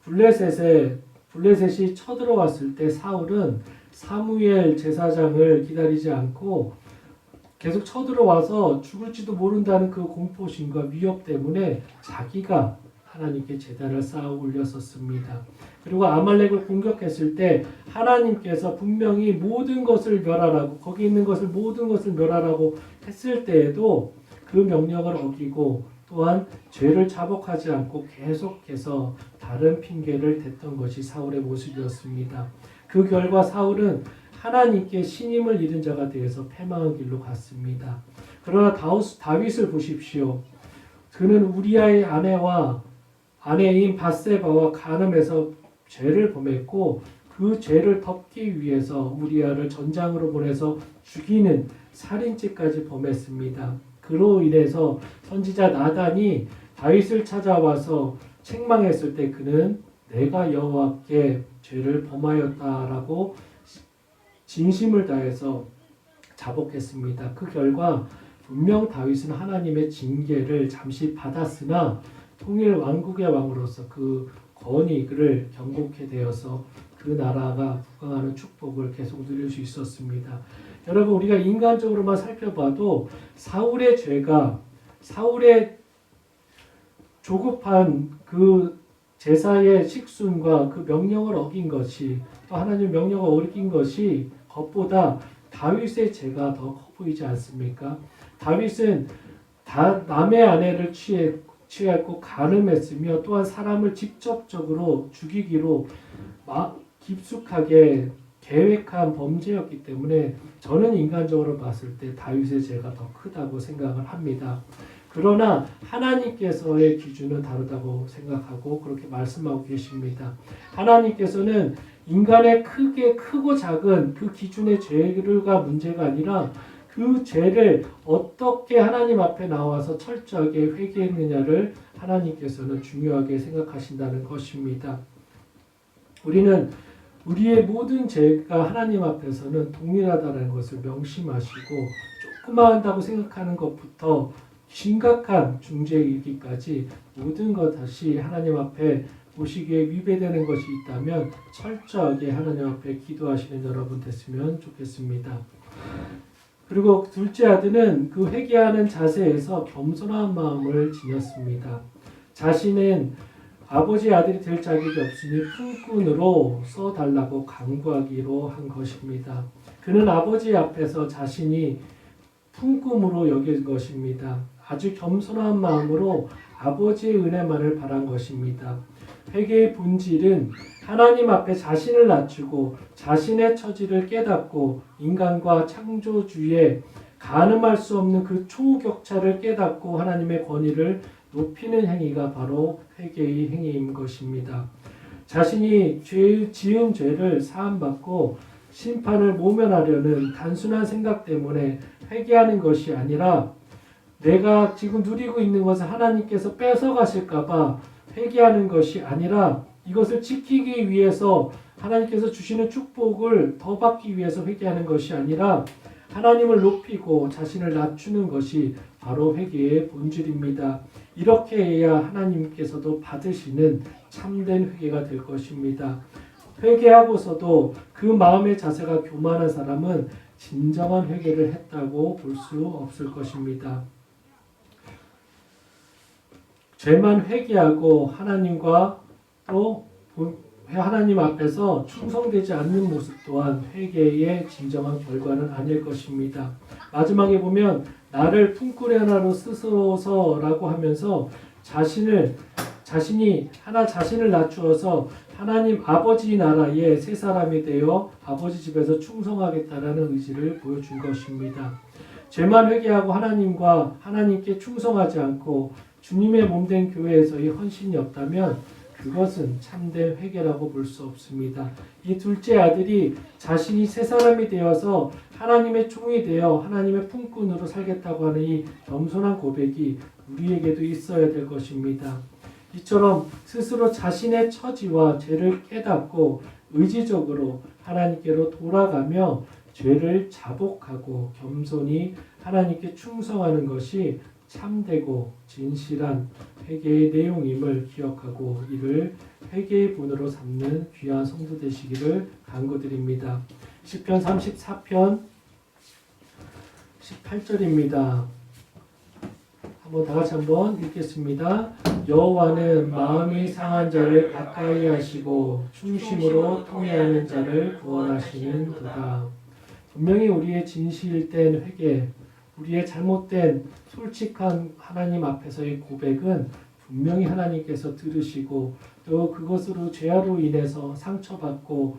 블레셋이 쳐들어왔을 때 사울은 사무엘 제사장을 기다리지 않고 계속 쳐들어와서 죽을지도 모른다는 그 공포심과 위협 때문에 자기가 하나님께 제단을 쌓아 올렸었습니다. 그리고 아말렉을 공격했을 때 하나님께서 분명히 모든 것을 멸하라고, 거기 있는 것을 모든 것을 멸하라고 했을 때에도 그 명령을 어기고 또한 죄를 자복하지 않고 계속해서 다른 핑계를 댔던 것이 사울의 모습이었습니다. 그 결과 사울은 하나님께 신임을 잃은 자가 되어서 패망한 길로 갔습니다. 그러나 다윗을 보십시오. 그는 우리아의 아내인 밧세바와 간음해서 죄를 범했고 그 죄를 덮기 위해서 우리아를 전장으로 보내서 죽이는 살인죄까지 범했습니다. 그로 인해서 선지자 나단이 다윗을 찾아와서 책망했을 때 그는 내가 여호와께 죄를 범하였다라고 진심을 다해서 자복했습니다. 그 결과 분명 다윗은 하나님의 징계를 잠시 받았으나 통일 왕국의 왕으로서 그 권위를 경고케 되어서 그 나라가 부강하는 축복을 계속 누릴 수 있었습니다. 여러분, 우리가 인간적으로만 살펴봐도 사울의 죄가, 사울의 조급한 그 제사의 식순과 그 명령을 어긴 것이, 또 하나님의 명령을 어긴 것이 것보다 다윗의 죄가 더 커 보이지 않습니까? 다윗은 남의 아내를 취했고 간음했으며 또한 사람을 직접적으로 죽이기로 깊숙하게 계획한 범죄였기 때문에 저는 인간적으로 봤을 때 다윗의 죄가 더 크다고 생각을 합니다. 그러나 하나님께서의 기준은 다르다고 생각하고 그렇게 말씀하고 계십니다. 하나님께서는 인간의 크고 작은 그 기준의 죄가 문제가 아니라 그 죄를 어떻게 하나님 앞에 나와서 철저하게 회개했느냐를 하나님께서는 중요하게 생각하신다는 것입니다. 우리는 우리의 모든 죄가 하나님 앞에서는 동일하다는 것을 명심하시고 조그마하다고 생각하는 것부터 심각한 중죄이기까지 모든 것 다시 하나님 앞에 보시기에 위배되는 것이 있다면 철저하게 하나님 앞에 기도하시는 여러분 됐으면 좋겠습니다. 그리고 둘째 아들은 그 회개하는 자세에서 겸손한 마음을 지녔습니다. 자신은 아버지의 아들이 될 자격이 없으니 품꾼으로 써달라고 강구하기로 한 것입니다. 그는 아버지 앞에서 자신이 품꾼으로 여긴 것입니다. 아주 겸손한 마음으로 아버지의 은혜만을 바란 것입니다. 회개의 본질은 하나님 앞에 자신을 낮추고 자신의 처지를 깨닫고 인간과 창조주의 가늠할 수 없는 그 초격차를 깨닫고 하나님의 권위를 높이는 행위가 바로 회개의 행위인 것입니다. 자신이 지은 죄를 사함받고 심판을 모면하려는 단순한 생각 때문에 회개하는 것이 아니라 내가 지금 누리고 있는 것을 하나님께서 뺏어가실까봐 회개하는 것이 아니라 이것을 지키기 위해서 하나님께서 주시는 축복을 더 받기 위해서 회개하는 것이 아니라 하나님을 높이고 자신을 낮추는 것이 바로 회개의 본질입니다. 이렇게 해야 하나님께서도 받으시는 참된 회개가 될 것입니다. 회개하고서도 그 마음의 자세가 교만한 사람은 진정한 회개를 했다고 볼 수 없을 것입니다. 죄만 회개하고 하나님과 또 하나님 앞에서 충성되지 않는 모습 또한 회개의 진정한 결과는 아닐 것입니다. 마지막에 보면 나를 품꾼의 하나로 쓰소서라고 하면서 자신을 낮추어서 하나님 아버지 나라의 새 사람이 되어 아버지 집에서 충성하겠다라는 의지를 보여준 것입니다. 죄만 회개하고 하나님께 충성하지 않고 주님의 몸된 교회에서의 헌신이 없다면 그것은 참된 회개라고 볼 수 없습니다. 이 둘째 아들이 자신이 새 사람이 되어서 하나님의 종이 되어 하나님의 품꾼으로 살겠다고 하는 이 겸손한 고백이 우리에게도 있어야 될 것입니다. 이처럼 스스로 자신의 처지와 죄를 깨닫고 의지적으로 하나님께로 돌아가며 죄를 자복하고 겸손히 하나님께 충성하는 것이 참되고 진실한 회개의 내용임을 기억하고 이를 회개의 본으로 삼는 귀한 성도 되시기를 간구드립니다. 시편 34편 18절입니다. 다 같이 한번 읽겠습니다. 여호와는 마음이 상한 자를 가까이 하시고 충심으로 통회하는 자를 구원하시는도다. 분명히 우리의 진실된 회개, 우리의 잘못된 솔직한 하나님 앞에서의 고백은 분명히 하나님께서 들으시고 또 그것으로 죄로 인해서 상처받고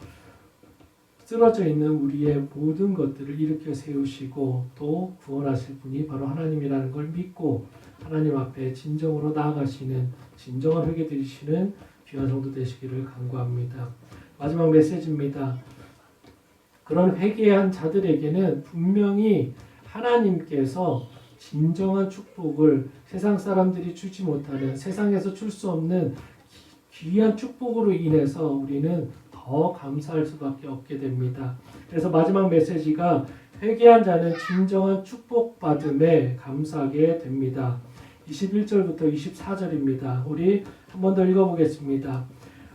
쓰러져 있는 우리의 모든 것들을 일으켜 세우시고 또 구원하실 분이 바로 하나님이라는 걸 믿고 하나님 앞에 진정으로 나아가시는 진정한 회개 드리시는 귀한 성도 되시기를 간구합니다. 마지막 메시지입니다. 그런 회개한 자들에게는 분명히 하나님께서 진정한 축복을 세상 사람들이 주지 못하는 세상에서 줄 수 없는 귀한 축복으로 인해서 우리는 더 감사할 수밖에 없게 됩니다. 그래서 마지막 메시지가 회개한 자는 진정한 축복받음에 감사하게 됩니다. 21절부터 24절입니다. 우리 한 번 더 읽어보겠습니다.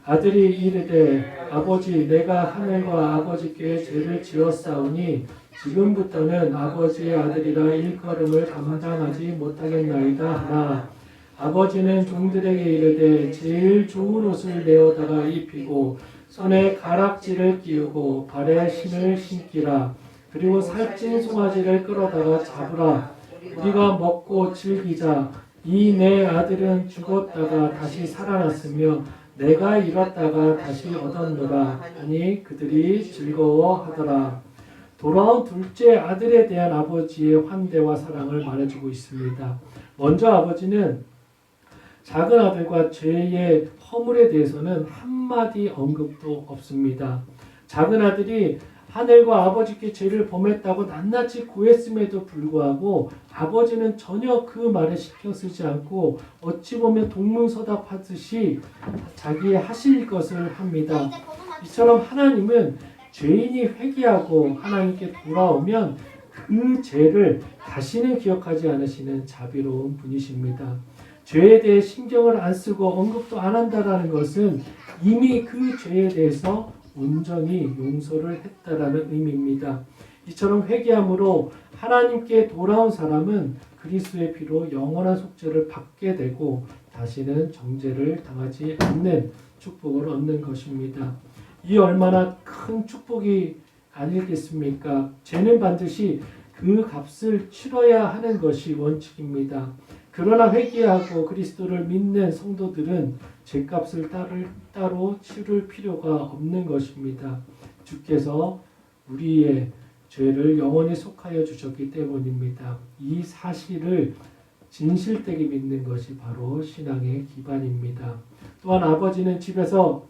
아들이 이르되 아버지 내가 하늘과 아버지께 죄를 지었사오니 지금부터는 아버지의 아들이라 일컬음을 감당하지 못하겠나이다 하나 아버지는 종들에게 이르되 제일 좋은 옷을 내어다가 입히고 손에 가락지를 끼우고 발에 신을 신기라 그리고 살찐 송아지를 끌어다가 잡으라 우리가 먹고 즐기자 이 내 아들은 죽었다가 다시 살아났으며 내가 잃었다가 다시 얻었노라 하니 그들이 즐거워하더라. 돌아온 둘째 아들에 대한 아버지의 환대와 사랑을 말해주고 있습니다. 먼저 아버지는 작은 아들과 죄의 허물에 대해서는 한마디 언급도 없습니다. 작은 아들이 하늘과 아버지께 죄를 범했다고 낱낱이 고했음에도 불구하고 아버지는 전혀 그 말에 신경 쓰지 않고 어찌 보면 동문서답하듯이 자기 하실 것을 합니다. 이처럼 하나님은 죄인이 회개하고 하나님께 돌아오면 그 죄를 다시는 기억하지 않으시는 자비로운 분이십니다. 죄에 대해 신경을 안 쓰고 언급도 안 한다라는 것은 이미 그 죄에 대해서 온전히 용서를 했다라는 의미입니다. 이처럼 회개함으로 하나님께 돌아온 사람은 그리스도의 피로 영원한 속죄를 받게 되고 다시는 정죄를 당하지 않는 축복을 얻는 것입니다. 이 얼마나 큰 축복이 아니겠습니까? 죄는 반드시 그 값을 치러야 하는 것이 원칙입니다. 그러나 회개하고 그리스도를 믿는 성도들은 죄값을 따로 치를 필요가 없는 것입니다. 주께서 우리의 죄를 영원히 속하여 주셨기 때문입니다. 이 사실을 진실되게 믿는 것이 바로 신앙의 기반입니다. 또한 아버지는 집에서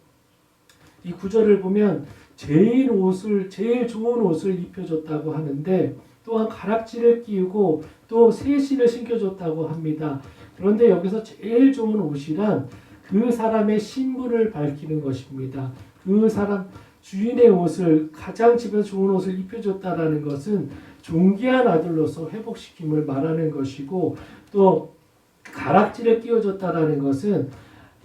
이 구절을 보면 제일 좋은 옷을 입혀줬다고 하는데 또한 가락지를 끼우고 또 새 신을 신겨줬다고 합니다. 그런데 여기서 제일 좋은 옷이란 그 사람의 신분을 밝히는 것입니다. 그 사람 주인의 옷을 가장 집에서 좋은 옷을 입혀줬다라는 것은 존귀한 아들로서 회복시킴을 말하는 것이고 또 가락지를 끼워줬다라는 것은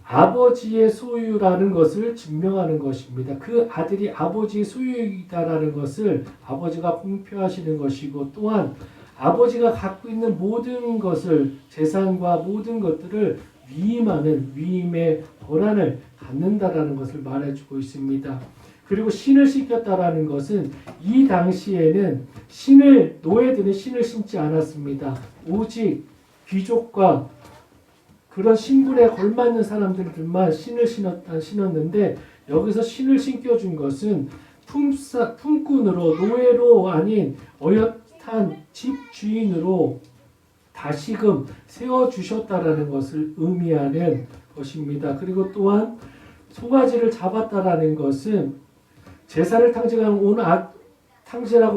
아버지의 소유라는 것을 증명하는 것입니다. 그 아들이 아버지의 소유이다라는 것을 아버지가 공표하시는 것이고 또한 아버지가 갖고 있는 모든 것을 재산과 모든 것들을 위임하는 위임의 권한을 갖는다라는 것을 말해주고 있습니다. 그리고 신을 신겼다라는 것은 이 당시에는 노예들은 신을 신지 않았습니다. 오직 귀족과 그런 신분에 걸맞는 사람들만 신을 신었는데 여기서 신을 신겨준 것은 품꾼으로 노예로 아닌 어엿한 집주인으로 다시금 세워주셨다라는 것을 의미하는 것입니다. 그리고 또한 송아지를 잡았다라는 것은 제사를 탕진하고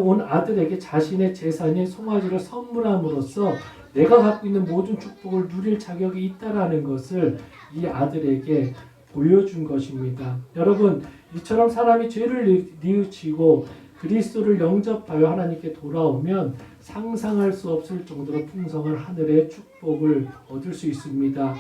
온 아들에게 자신의 재산인 송아지를 선물함으로써 내가 갖고 있는 모든 축복을 누릴 자격이 있다라는 것을 이 아들에게 보여준 것입니다. 여러분, 이처럼 사람이 죄를 뉘우치고 그리스도를 영접하여 하나님께 돌아오면 상상할 수 없을 정도로 풍성한 하늘의 축복을 얻을 수 있습니다.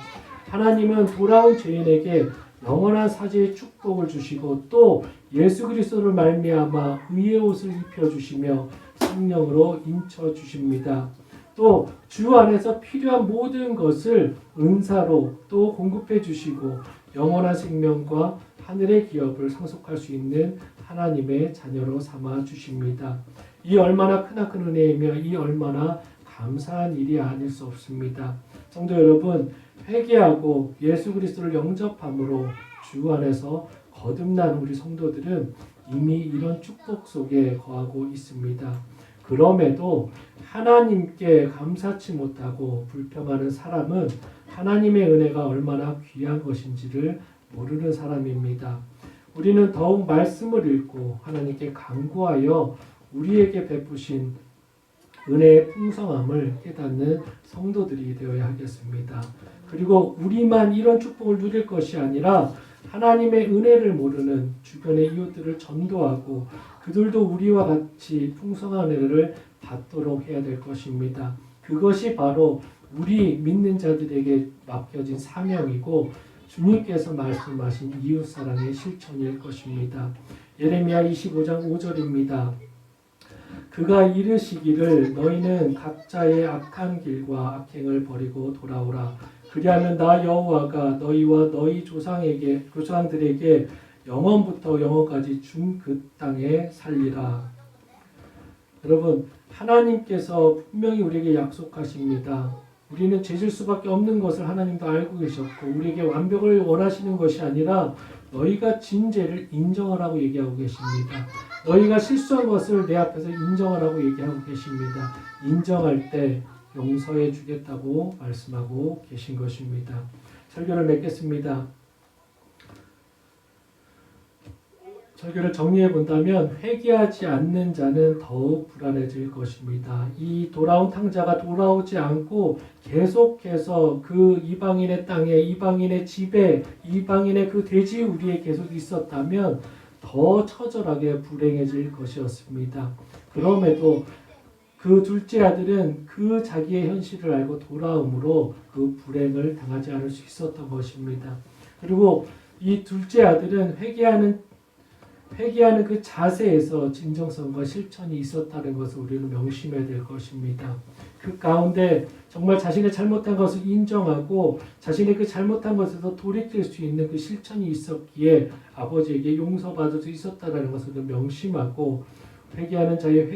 하나님은 돌아온 죄인에게 영원한 사죄의 축복을 주시고 또 예수 그리스도를 말미암아 의의 옷을 입혀주시며 성령으로 인쳐주십니다. 또 주 안에서 필요한 모든 것을 은사로 또 공급해 주시고 영원한 생명과 하늘의 기업을 상속할 수 있는 하나님의 자녀로 삼아 주십니다. 이 얼마나 크나큰 은혜이며 이 얼마나 감사한 일이 아닐 수 없습니다. 성도 여러분, 회개하고 예수 그리스도를 영접함으로 주 안에서 거듭난 우리 성도들은 이미 이런 축복 속에 거하고 있습니다. 그럼에도 하나님께 감사치 못하고 불평하는 사람은 하나님의 은혜가 얼마나 귀한 것인지를 모르는 사람입니다. 우리는 더욱 말씀을 읽고 하나님께 간구하여 우리에게 베푸신 은혜의 풍성함을 깨닫는 성도들이 되어야 하겠습니다. 그리고 우리만 이런 축복을 누릴 것이 아니라 하나님의 은혜를 모르는 주변의 이웃들을 전도하고 그들도 우리와 같이 풍성한 은혜를 받도록 해야 될 것입니다. 그것이 바로 우리 믿는 자들에게 맡겨진 사명이고 주님께서 말씀하신 이웃사랑의 실천일 것입니다. 예레미야 25장 5절입니다. 그가 이르시기를 너희는 각자의 악한 길과 악행을 버리고 돌아오라. 그리하면 나 여호와가 너희와 너희 조상들에게 영원부터 영원까지 준 그 땅에 살리라. 여러분, 하나님께서 분명히 우리에게 약속하십니다. 우리는 죄질 수밖에 없는 것을 하나님도 알고 계셨고 우리에게 완벽을 원하시는 것이 아니라 너희가 진 죄를 인정하라고 얘기하고 계십니다. 너희가 실수한 것을 내 앞에서 인정하라고 얘기하고 계십니다. 인정할 때 용서해 주겠다고 말씀하고 계신 것입니다. 설교를 맺겠습니다. 설교를 정리해 본다면 회개하지 않는 자는 더욱 불안해질 것입니다. 이 돌아온 탕자가 돌아오지 않고 계속해서 그 이방인의 땅에, 이방인의 집에, 이방인의 그 돼지우리에 계속 있었다면 더 처절하게 불행해질 것이었습니다. 그럼에도 그 둘째 아들은 그 자기의 현실을 알고 돌아옴으로 그 불행을 당하지 않을 수 있었던 것입니다. 그리고 이 둘째 아들은 회개하는 그 자세에서 진정성과 실천이 있었다는 것을 우리는 명심해야 될 것입니다. 그 가운데 정말 자신의 잘못한 것을 인정하고 자신의 그 잘못한 것에서 돌이킬 수 있는 그 실천이 있었기에 아버지에게 용서받을 수 있었다는 것을 명심하고 회개하는 자의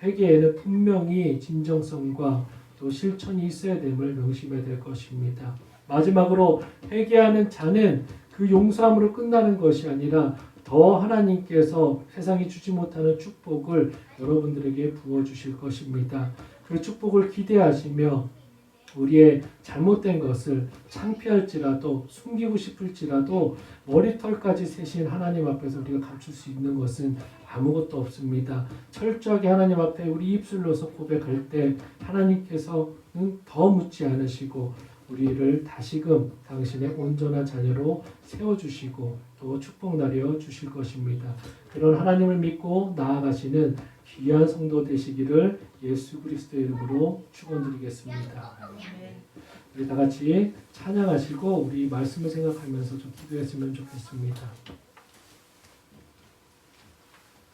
회개에는 분명히 진정성과 또 실천이 있어야 됨을 명심해야 될 것입니다. 마지막으로 회개하는 자는 그 용서함으로 끝나는 것이 아니라 더 하나님께서 세상이 주지 못하는 축복을 여러분들에게 부어주실 것입니다. 그 축복을 기대하시며 우리의 잘못된 것을 창피할지라도 숨기고 싶을지라도 머리털까지 세신 하나님 앞에서 우리가 감출 수 있는 것은 아무것도 없습니다. 철저하게 하나님 앞에 우리 입술로서 고백할 때 하나님께서는 더 묻지 않으시고 우리를 다시금 당신의 온전한 자녀로 세워주시고 또 축복 나려 주실 것입니다. 그런 하나님을 믿고 나아가시는 귀한 성도 되시기를 예수 그리스도의 이름으로 축원드리겠습니다. 우리 다 같이 찬양하시고 우리 말씀을 생각하면서 좀 기도했으면 좋겠습니다.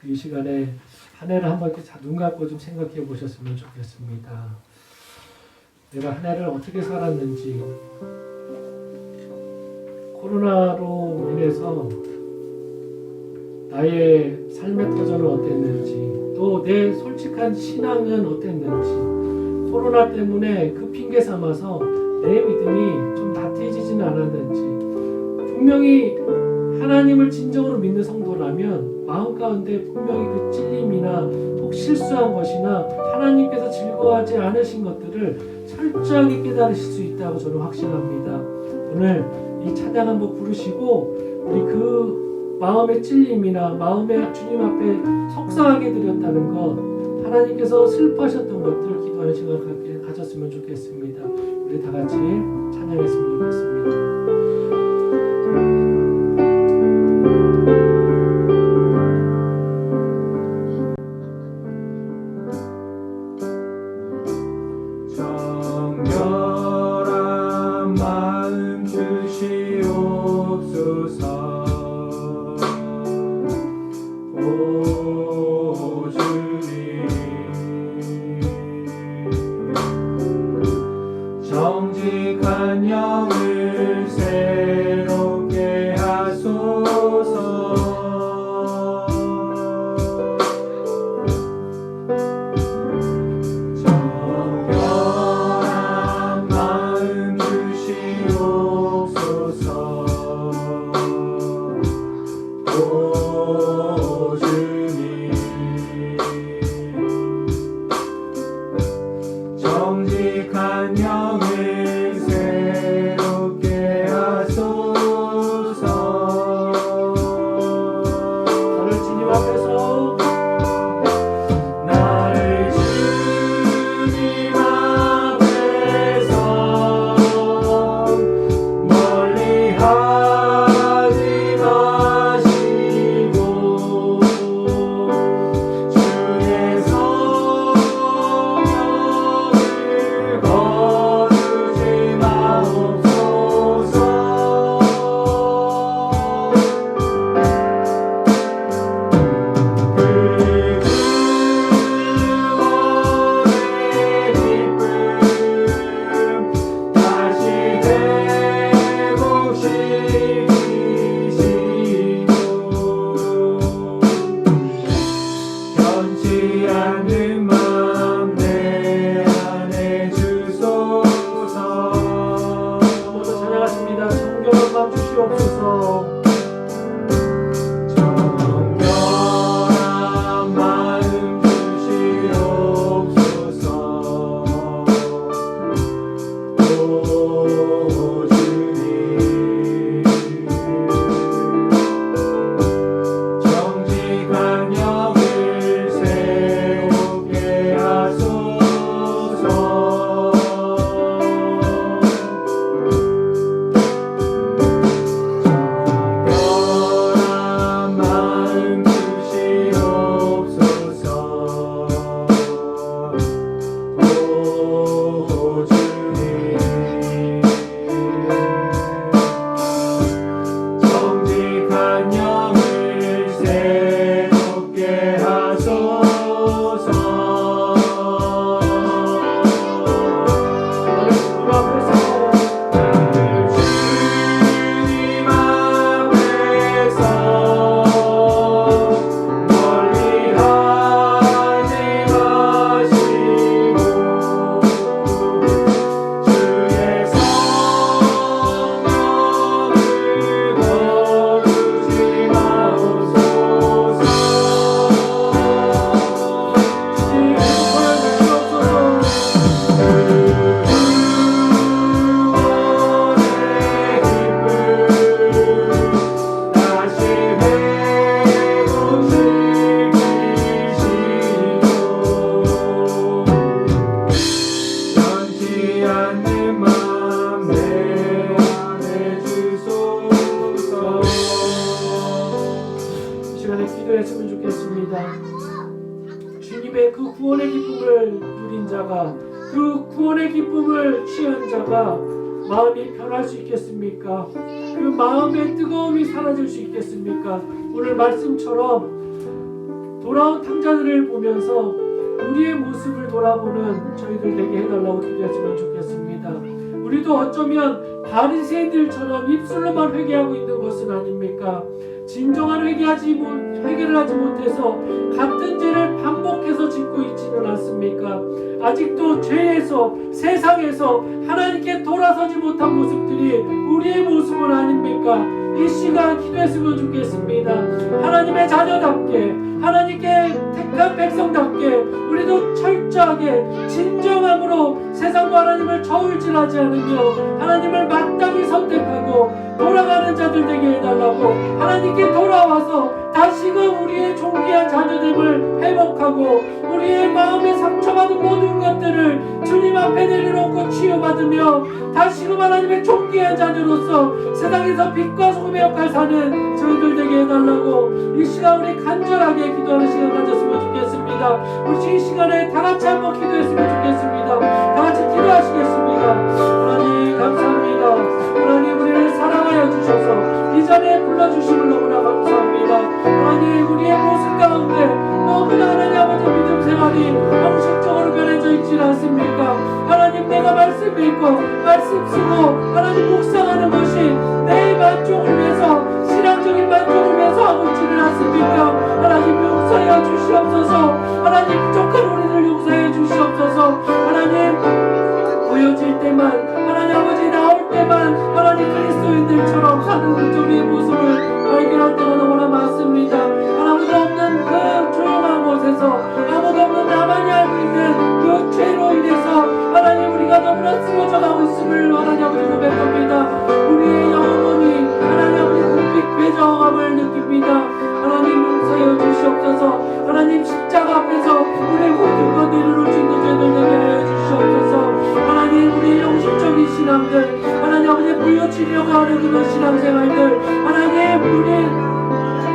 이 시간에 한 해를 한번 이렇게 눈 감고 좀 생각해 보셨으면 좋겠습니다. 내가 한 해를 어떻게 살았는지, 코로나로 인해서 나의 삶의 터전은 어땠는지, 또 내 솔직한 신앙은 어땠는지, 코로나 때문에 그 핑계 삼아서 내 믿음이 좀 나태해지지는 않았는지, 분명히 하나님을 진정으로 믿는 성도라면 마음 가운데 분명히 그 찔림이나 혹 실수한 것이나 하나님께서 즐거워하지 않으신 것들을 철저하게 깨달으실 수 있다고 저는 확신합니다. 오늘 이 찬양 한번 부르시고 우리 그 마음의 찔림이나 마음의 주님 앞에 속상하게 드렸다는 것, 하나님께서 슬퍼하셨던 것들 기도하는 시간을 가졌으면 좋겠습니다. 우리 다 같이 찬양했으면 좋겠습니다. 정직한 영을 새롭게 하소서. 정결한 마음 주시옵소서. 오 주님, 정직한 영을 새롭게 하소서. 나를 주님 앞에서 나를 주님 앞에서 멀리 하지 마시고 주의 성령을 거두지 마옵소서. 그 구원의 기쁨 다시 회복시키시고 변치 않는 맘 내 안에 주소서. 모두 찬양하십니다. 정결한 마음 주시옵소서. 정결한 마음 주시옵소서. 오 주님, 정직한 영을 새롭게 하나님의 그 구원의 기쁨을 누린 자가, 그 구원의 기쁨을 취한 자가 마음이 변할 수 있겠습니까? 그 마음의 뜨거움이 사라질 수 있겠습니까? 오늘 말씀처럼 돌아온 탕자들을 보면서 우리의 모습을 돌아보는 저희들 되게 해달라고 기도했으면 좋겠습니다. 우리도 어쩌면 바리새인들처럼 입술로만 회개하고 있는 것은 아닙니까? 진정한 회개를 하지 못해서 같은 죄를 반복해서 짓고 있지는 않습니까? 아직도 죄에서, 세상에서 하나님께 돌아서지 못한 모습들이 우리의 모습은 아닙니까? 이 시간 기도했으면 좋겠습니다. 하나님의 자녀답게, 하나님께 택한 백성답게 우리도 철저하게 진정함으로 세상과 하나님을 저울질하지 않으며 하나님을 마땅히 선택하고 돌아가는 자들 되게 해달라고, 하나님께 돌아와서 다시금 우리의 존귀한 자녀됨을 회복하고 우리의 마음에 상처받은 모든 것들을 주님 앞에 내려놓고 치유받으며 다시금 하나님의 존귀한 자녀로서 세상에서 빛과 소금의 역할 사는 저희들 되게 해달라고 이 시간 우리 간절하게 기도하는 시간 가졌으면 좋겠습니다. 우리 이 시간에 다 같이 한번 기도했으면 좋겠습니다. 다 같이 기도하시겠습니다. 하나님 감사합니다. 하나님 우리를 사랑하여 주셔서 이 자리에 불러주심을 너무나 감사합니다. 하나님 우리의 모습 가운데 너무나 하나님 아버지 믿음 생활이 형식적으로 변해져 있지 않습니까? 하나님 내가 말씀 읽고 말씀 쓰고 하나님 묵상하는 것이 내 만족을 위해서, 신앙적인 만족을 위해서 하고 있지는 않습니까? 하나님 용서하여 주시옵소서. 하나님 부족한 우리를 용서해 주시옵소서. 하나님 보여질 때만, 하나님 아버지 나올 때만 하나님 그리스도인들처럼 사는 우리의 모습을 발견할 때가 너무나 많습니다. 아무도 없는 그 조용한 곳에서, 아무도 없는 나만이 알고 있는 그 죄로 인해서 하나님 우리가 너무나 쓰러져 가고 있음을 하나님 아버지 고백합니다. 우리의 영혼이 하나님 아버지 굽빅 배정함을 느낍니다. 하나님 용서해 주시옵소서. 하나님 십자가 앞에서 우리의 모든 것 내려놓을 수 있는 죄들 되게 해 주시옵소서. 하나님 우리의 영식적인 신앙들, 하나님 아버지 부여치려고 하는 그런 신앙생활들, 하나님 우리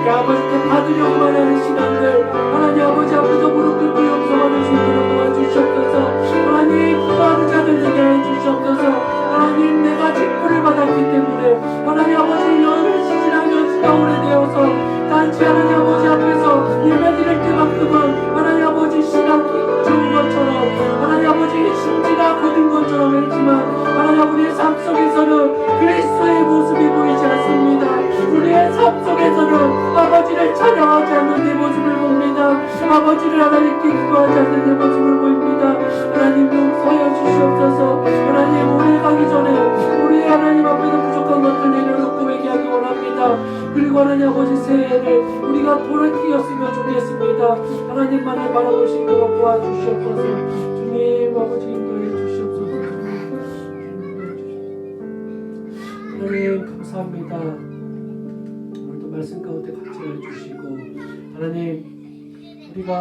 아버지께 받으려고만 하는 신앙들, 하나님 아버지 앞에서 무릎 꿇고 용서받을 수 있도록 도와주시옵소서. 하나님 기도하는 자들 되게 해주시옵소서. 하나님 내가 직분을 받았기 때문에 하나님 아버지 연을 시진한 연수가 오래되어서 단지 하나님 아버지 앞에서 예배드릴 때만큼은 하나님 아버지 신앙이 좋은 것처럼, 하나님 아버지 심지가 굳은 것처럼 했지만 하나님 아버지의 삶 속에서는 그리스도의 모습이 보이지 않습니다. 우리의 삶 속에서는 아버지를 찬양하지 않는 내 모습을 봅니다. 아버지를 하나님께 기도하지 않는 내 모습을 보입니다. 하나님 용서하여 주시옵소서. 하나님 오래 가기 전에 우리 하나님 앞에서 부족한 것들 내려놓고 회개하기 원합니다. 그리고 하나님 아버지 새해를 우리가 돌이켰으면 좋겠습니다. 하나님만을 바라볼 수 있도록 도와주시옵소서. 주님 아버지 인도해 주시옵소서. 하나님 감사합니다. 오늘도 말씀 가운데 같이 해주시고, 하나님 우리가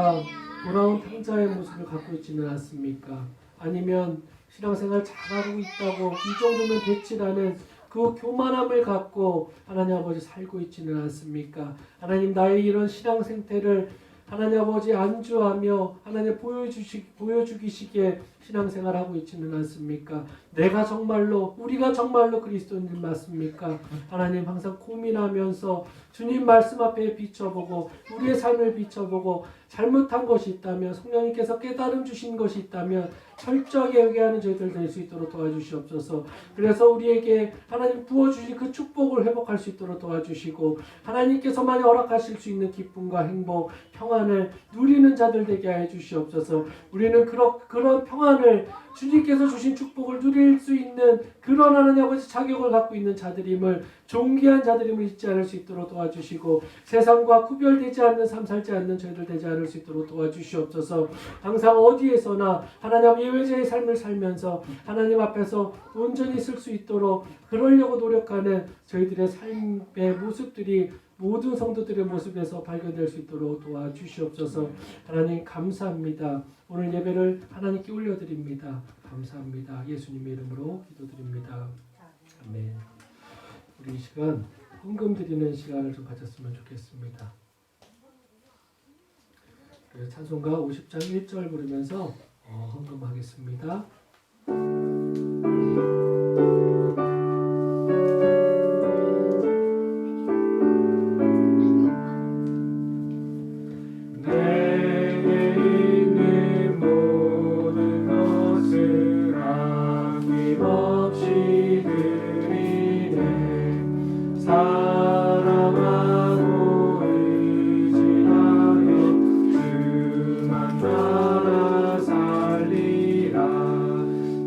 돌아온 탕자의 모습을 갖고 있지는 않습니까? 아니면 신앙생활 잘하고 있다고 이 정도면 됐지라는 그 교만함을 갖고 하나님 아버지 살고 있지는 않습니까? 하나님 나의 이런 신앙 생태를 하나님 아버지 안주하며 하나님 보여주기식의 신앙생활하고 있지는 않습니까? 내가 정말로, 우리가 정말로 그리스도인들 맞습니까? 하나님 항상 고민하면서 주님 말씀 앞에 비춰보고 우리의 삶을 비춰보고 잘못한 것이 있다면, 성령님께서 깨달음 주신 것이 있다면 철저하게 회개하는 저희들 될 수 있도록 도와주시옵소서. 그래서 우리에게 하나님 부어주신 그 축복을 회복할 수 있도록 도와주시고, 하나님께서만이 허락하실 수 있는 기쁨과 행복, 평안을 누리는 자들 되게 해 주시옵소서. 우리는 그런 평안을, 주님께서 주신 축복을 누릴 수 있는 그런 하나님 아버지 자격을 갖고 있는 자들임을, 존귀한 자들임을 잊지 않을 수 있도록 도와주시고, 세상과 구별되지 않는 삶 살지 않는 저희들 되지 않을 수 있도록 도와주시옵소서. 항상 어디에서나 하나님 예외자의 삶을 살면서 하나님 앞에서 온전히 쓸 수 있도록 그러려고 노력하는 저희들의 삶의 모습들이 모든 성도들의 모습에서 발견될 수 있도록 도와주시옵소서. 하나님 감사합니다. 오늘 예배를 하나님께 올려드립니다. 감사합니다. 예수님의 이름으로 기도드립니다. 아멘. 우리 이 시간 헌금 드리는 시간을 좀 가졌으면 좋겠습니다. 그래서 찬송가 50장 1절 부르면서 헌금하겠습니다. 내게 있는 모든 것을 아낌없이 드리네. 사랑하고 의지하여 주만 따라 살리라.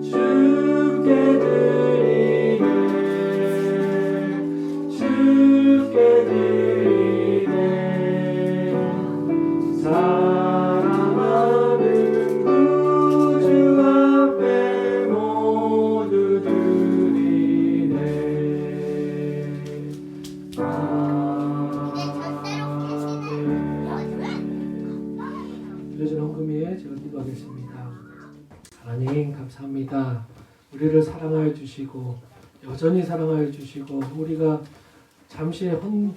주께 드리네. 주께 드리네. 사랑하는 구주 앞에 모두 드리네. 드려진 헌금에 제가 기도하겠습니다. 하나님 감사합니다. 우리를 사랑하여 주시고 여전히 사랑하여 주시고 우리가 잠시 한눈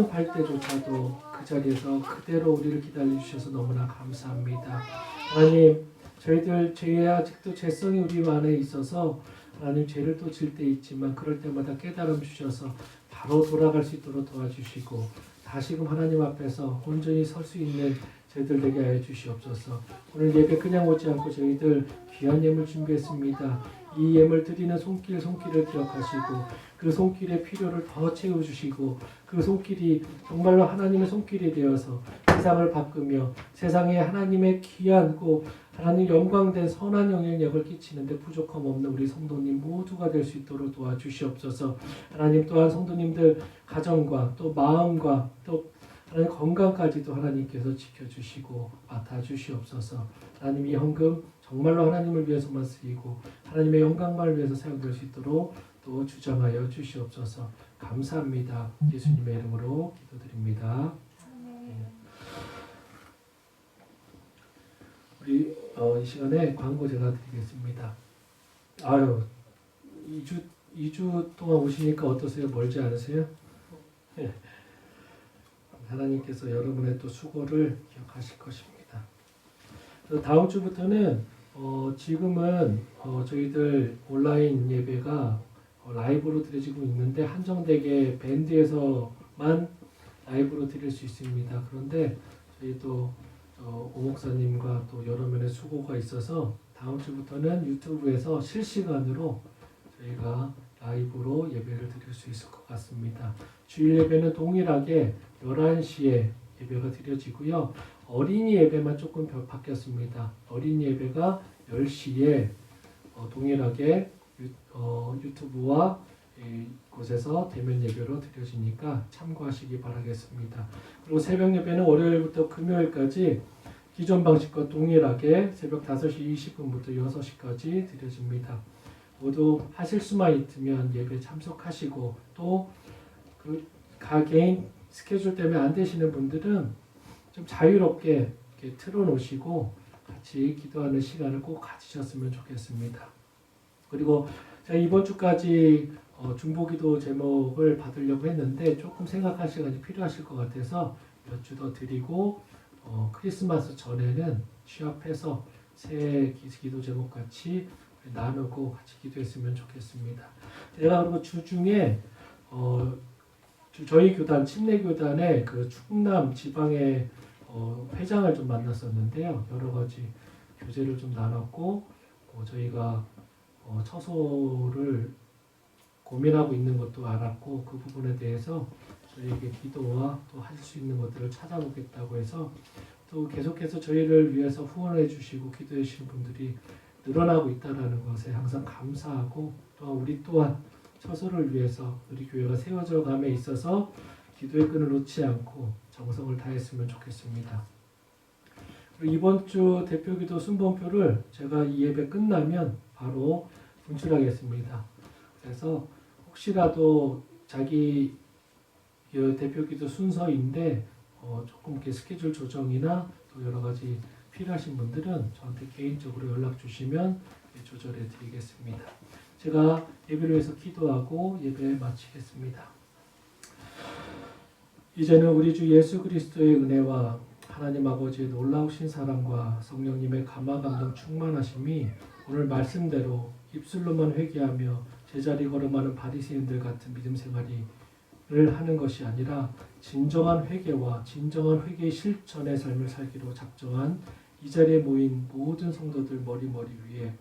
팔 때조차도 그 자리에서 그대로 우리를 기다려 주셔서 너무나 감사합니다. 하나님 저희들 죄의 아직도 죄성이 우리 안에 있어서 하나님 죄를 또 질 때 있지만 그럴 때마다 깨달음 주셔서 바로 돌아갈 수 있도록 도와주시고 다시금 하나님 앞에서 온전히 설 수 있는 저희들 되게 하여 주시옵소서. 오늘 예배 그냥 오지 않고 저희들 귀한 예물 준비했습니다. 이 예물 드리는 손길을 기억하시고 그 손길의 필요를 더 채워주시고 그 손길이 정말로 하나님의 손길이 되어서 세상을 바꾸며 세상에 하나님의 귀하고 하나님 영광된 선한 영향력을 끼치는데 부족함 없는 우리 성도님 모두가 될 수 있도록 도와주시옵소서. 하나님 또한 성도님들 가정과 또 마음과 또 하나님 건강까지도 하나님께서 지켜주시고 맡아주시옵소서. 하나님 이 헌금 정말로 하나님을 위해서만 쓰이고 하나님의 영광만을 위해서 사용될 수 있도록 또 주장하여 주시옵소서. 감사합니다. 예수님의 이름으로 기도드립니다. 우리 이 시간에 광고 제가 드리겠습니다. 2주 동안 오시니까 어떠세요? 멀지 않으세요? 하나님께서 여러분의 또 수고를 기억하실 것입니다. 다음 주부터는 지금은 저희들 온라인 예배가 라이브로 드려지고 있는데 한정되게 밴드에서만 라이브로 드릴 수 있습니다. 그런데 저희도 오 목사님과 또 여러 면의 수고가 있어서 다음 주부터는 유튜브에서 실시간으로 저희가 라이브로 예배를 드릴 수 있을 것 같습니다. 주일 예배는 동일하게 11시에 예배가 드려지고요. 어린이 예배만 조금 바뀌었습니다. 어린이 예배가 10시에 동일하게 유튜브와 곳에서 대면 예배로 드려지니까 참고하시기 바라겠습니다. 그리고 새벽 예배는 월요일부터 금요일까지 기존 방식과 동일하게 새벽 5시 20분부터 6시까지 드려집니다. 모두 하실 수만 있으면 예배 참석하시고 또 개인 스케줄 때문에 안 되시는 분들은 좀 자유롭게 이렇게 틀어놓으시고 같이 기도하는 시간을 꼭 가지셨으면 좋겠습니다. 그리고 제가 이번 주까지 중보기도 제목을 받으려고 했는데 조금 생각할 시간이 필요하실 것 같아서 몇 주 더 드리고 크리스마스 전에는 취합해서 새해 기도 제목 같이 나누고 같이 기도했으면 좋겠습니다. 제가 그리고 주중에 저희 교단 침례교단의 그 충남 지방의 회장을 좀 만났었는데요. 여러 가지 교제를 좀 나눴고 저희가 처소를 고민하고 있는 것도 알았고 그 부분에 대해서 저희에게 기도와 또 할 수 있는 것들을 찾아보겠다고 해서 또 계속해서 저희를 위해서 후원해 주시고 기도해 주시는 분들이 늘어나고 있다는 것에 항상 감사하고 또 우리 또한 처소를 위해서 우리 교회가 세워져 감에 있어서 기도의 끈을 놓지 않고 정성을 다했으면 좋겠습니다. 그리고 이번 주 대표기도 순번표를 제가 이 예배 끝나면 바로 분출하겠습니다. 그래서 혹시라도 자기 대표기도 순서인데 조금 이렇게 스케줄 조정이나 또 여러 가지 필요하신 분들은 저한테 개인적으로 연락 주시면 조절해 드리겠습니다. 제가 예배를 위해서 기도하고 예배 마치겠습니다. 이제는 우리 주 예수 그리스도의 은혜와 하나님 아버지의 놀라우신 사랑과 성령님의 감화 감동 충만하심이 오늘 말씀대로 입술로만 회개하며 제자리 걸음하는 바리새인들 같은 믿음 생활을 하는 것이 아니라 진정한 회개와 진정한 회개의 실천의 삶을 살기로 작정한 이 자리에 모인 모든 성도들 머리 위에,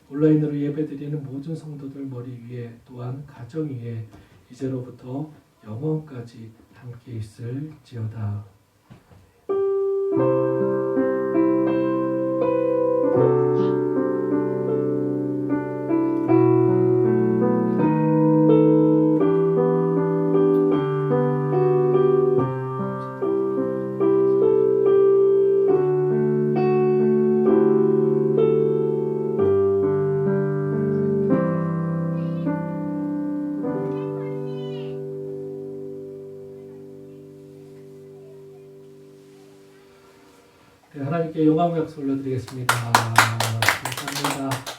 온라인으로 예배드리는 모든 성도들 머리 위에, 또한 가정 위에 이제로부터 영원까지 함께 있을지어다. 네, 하나님께 영광 박수 올려드리겠습니다. 감사합니다.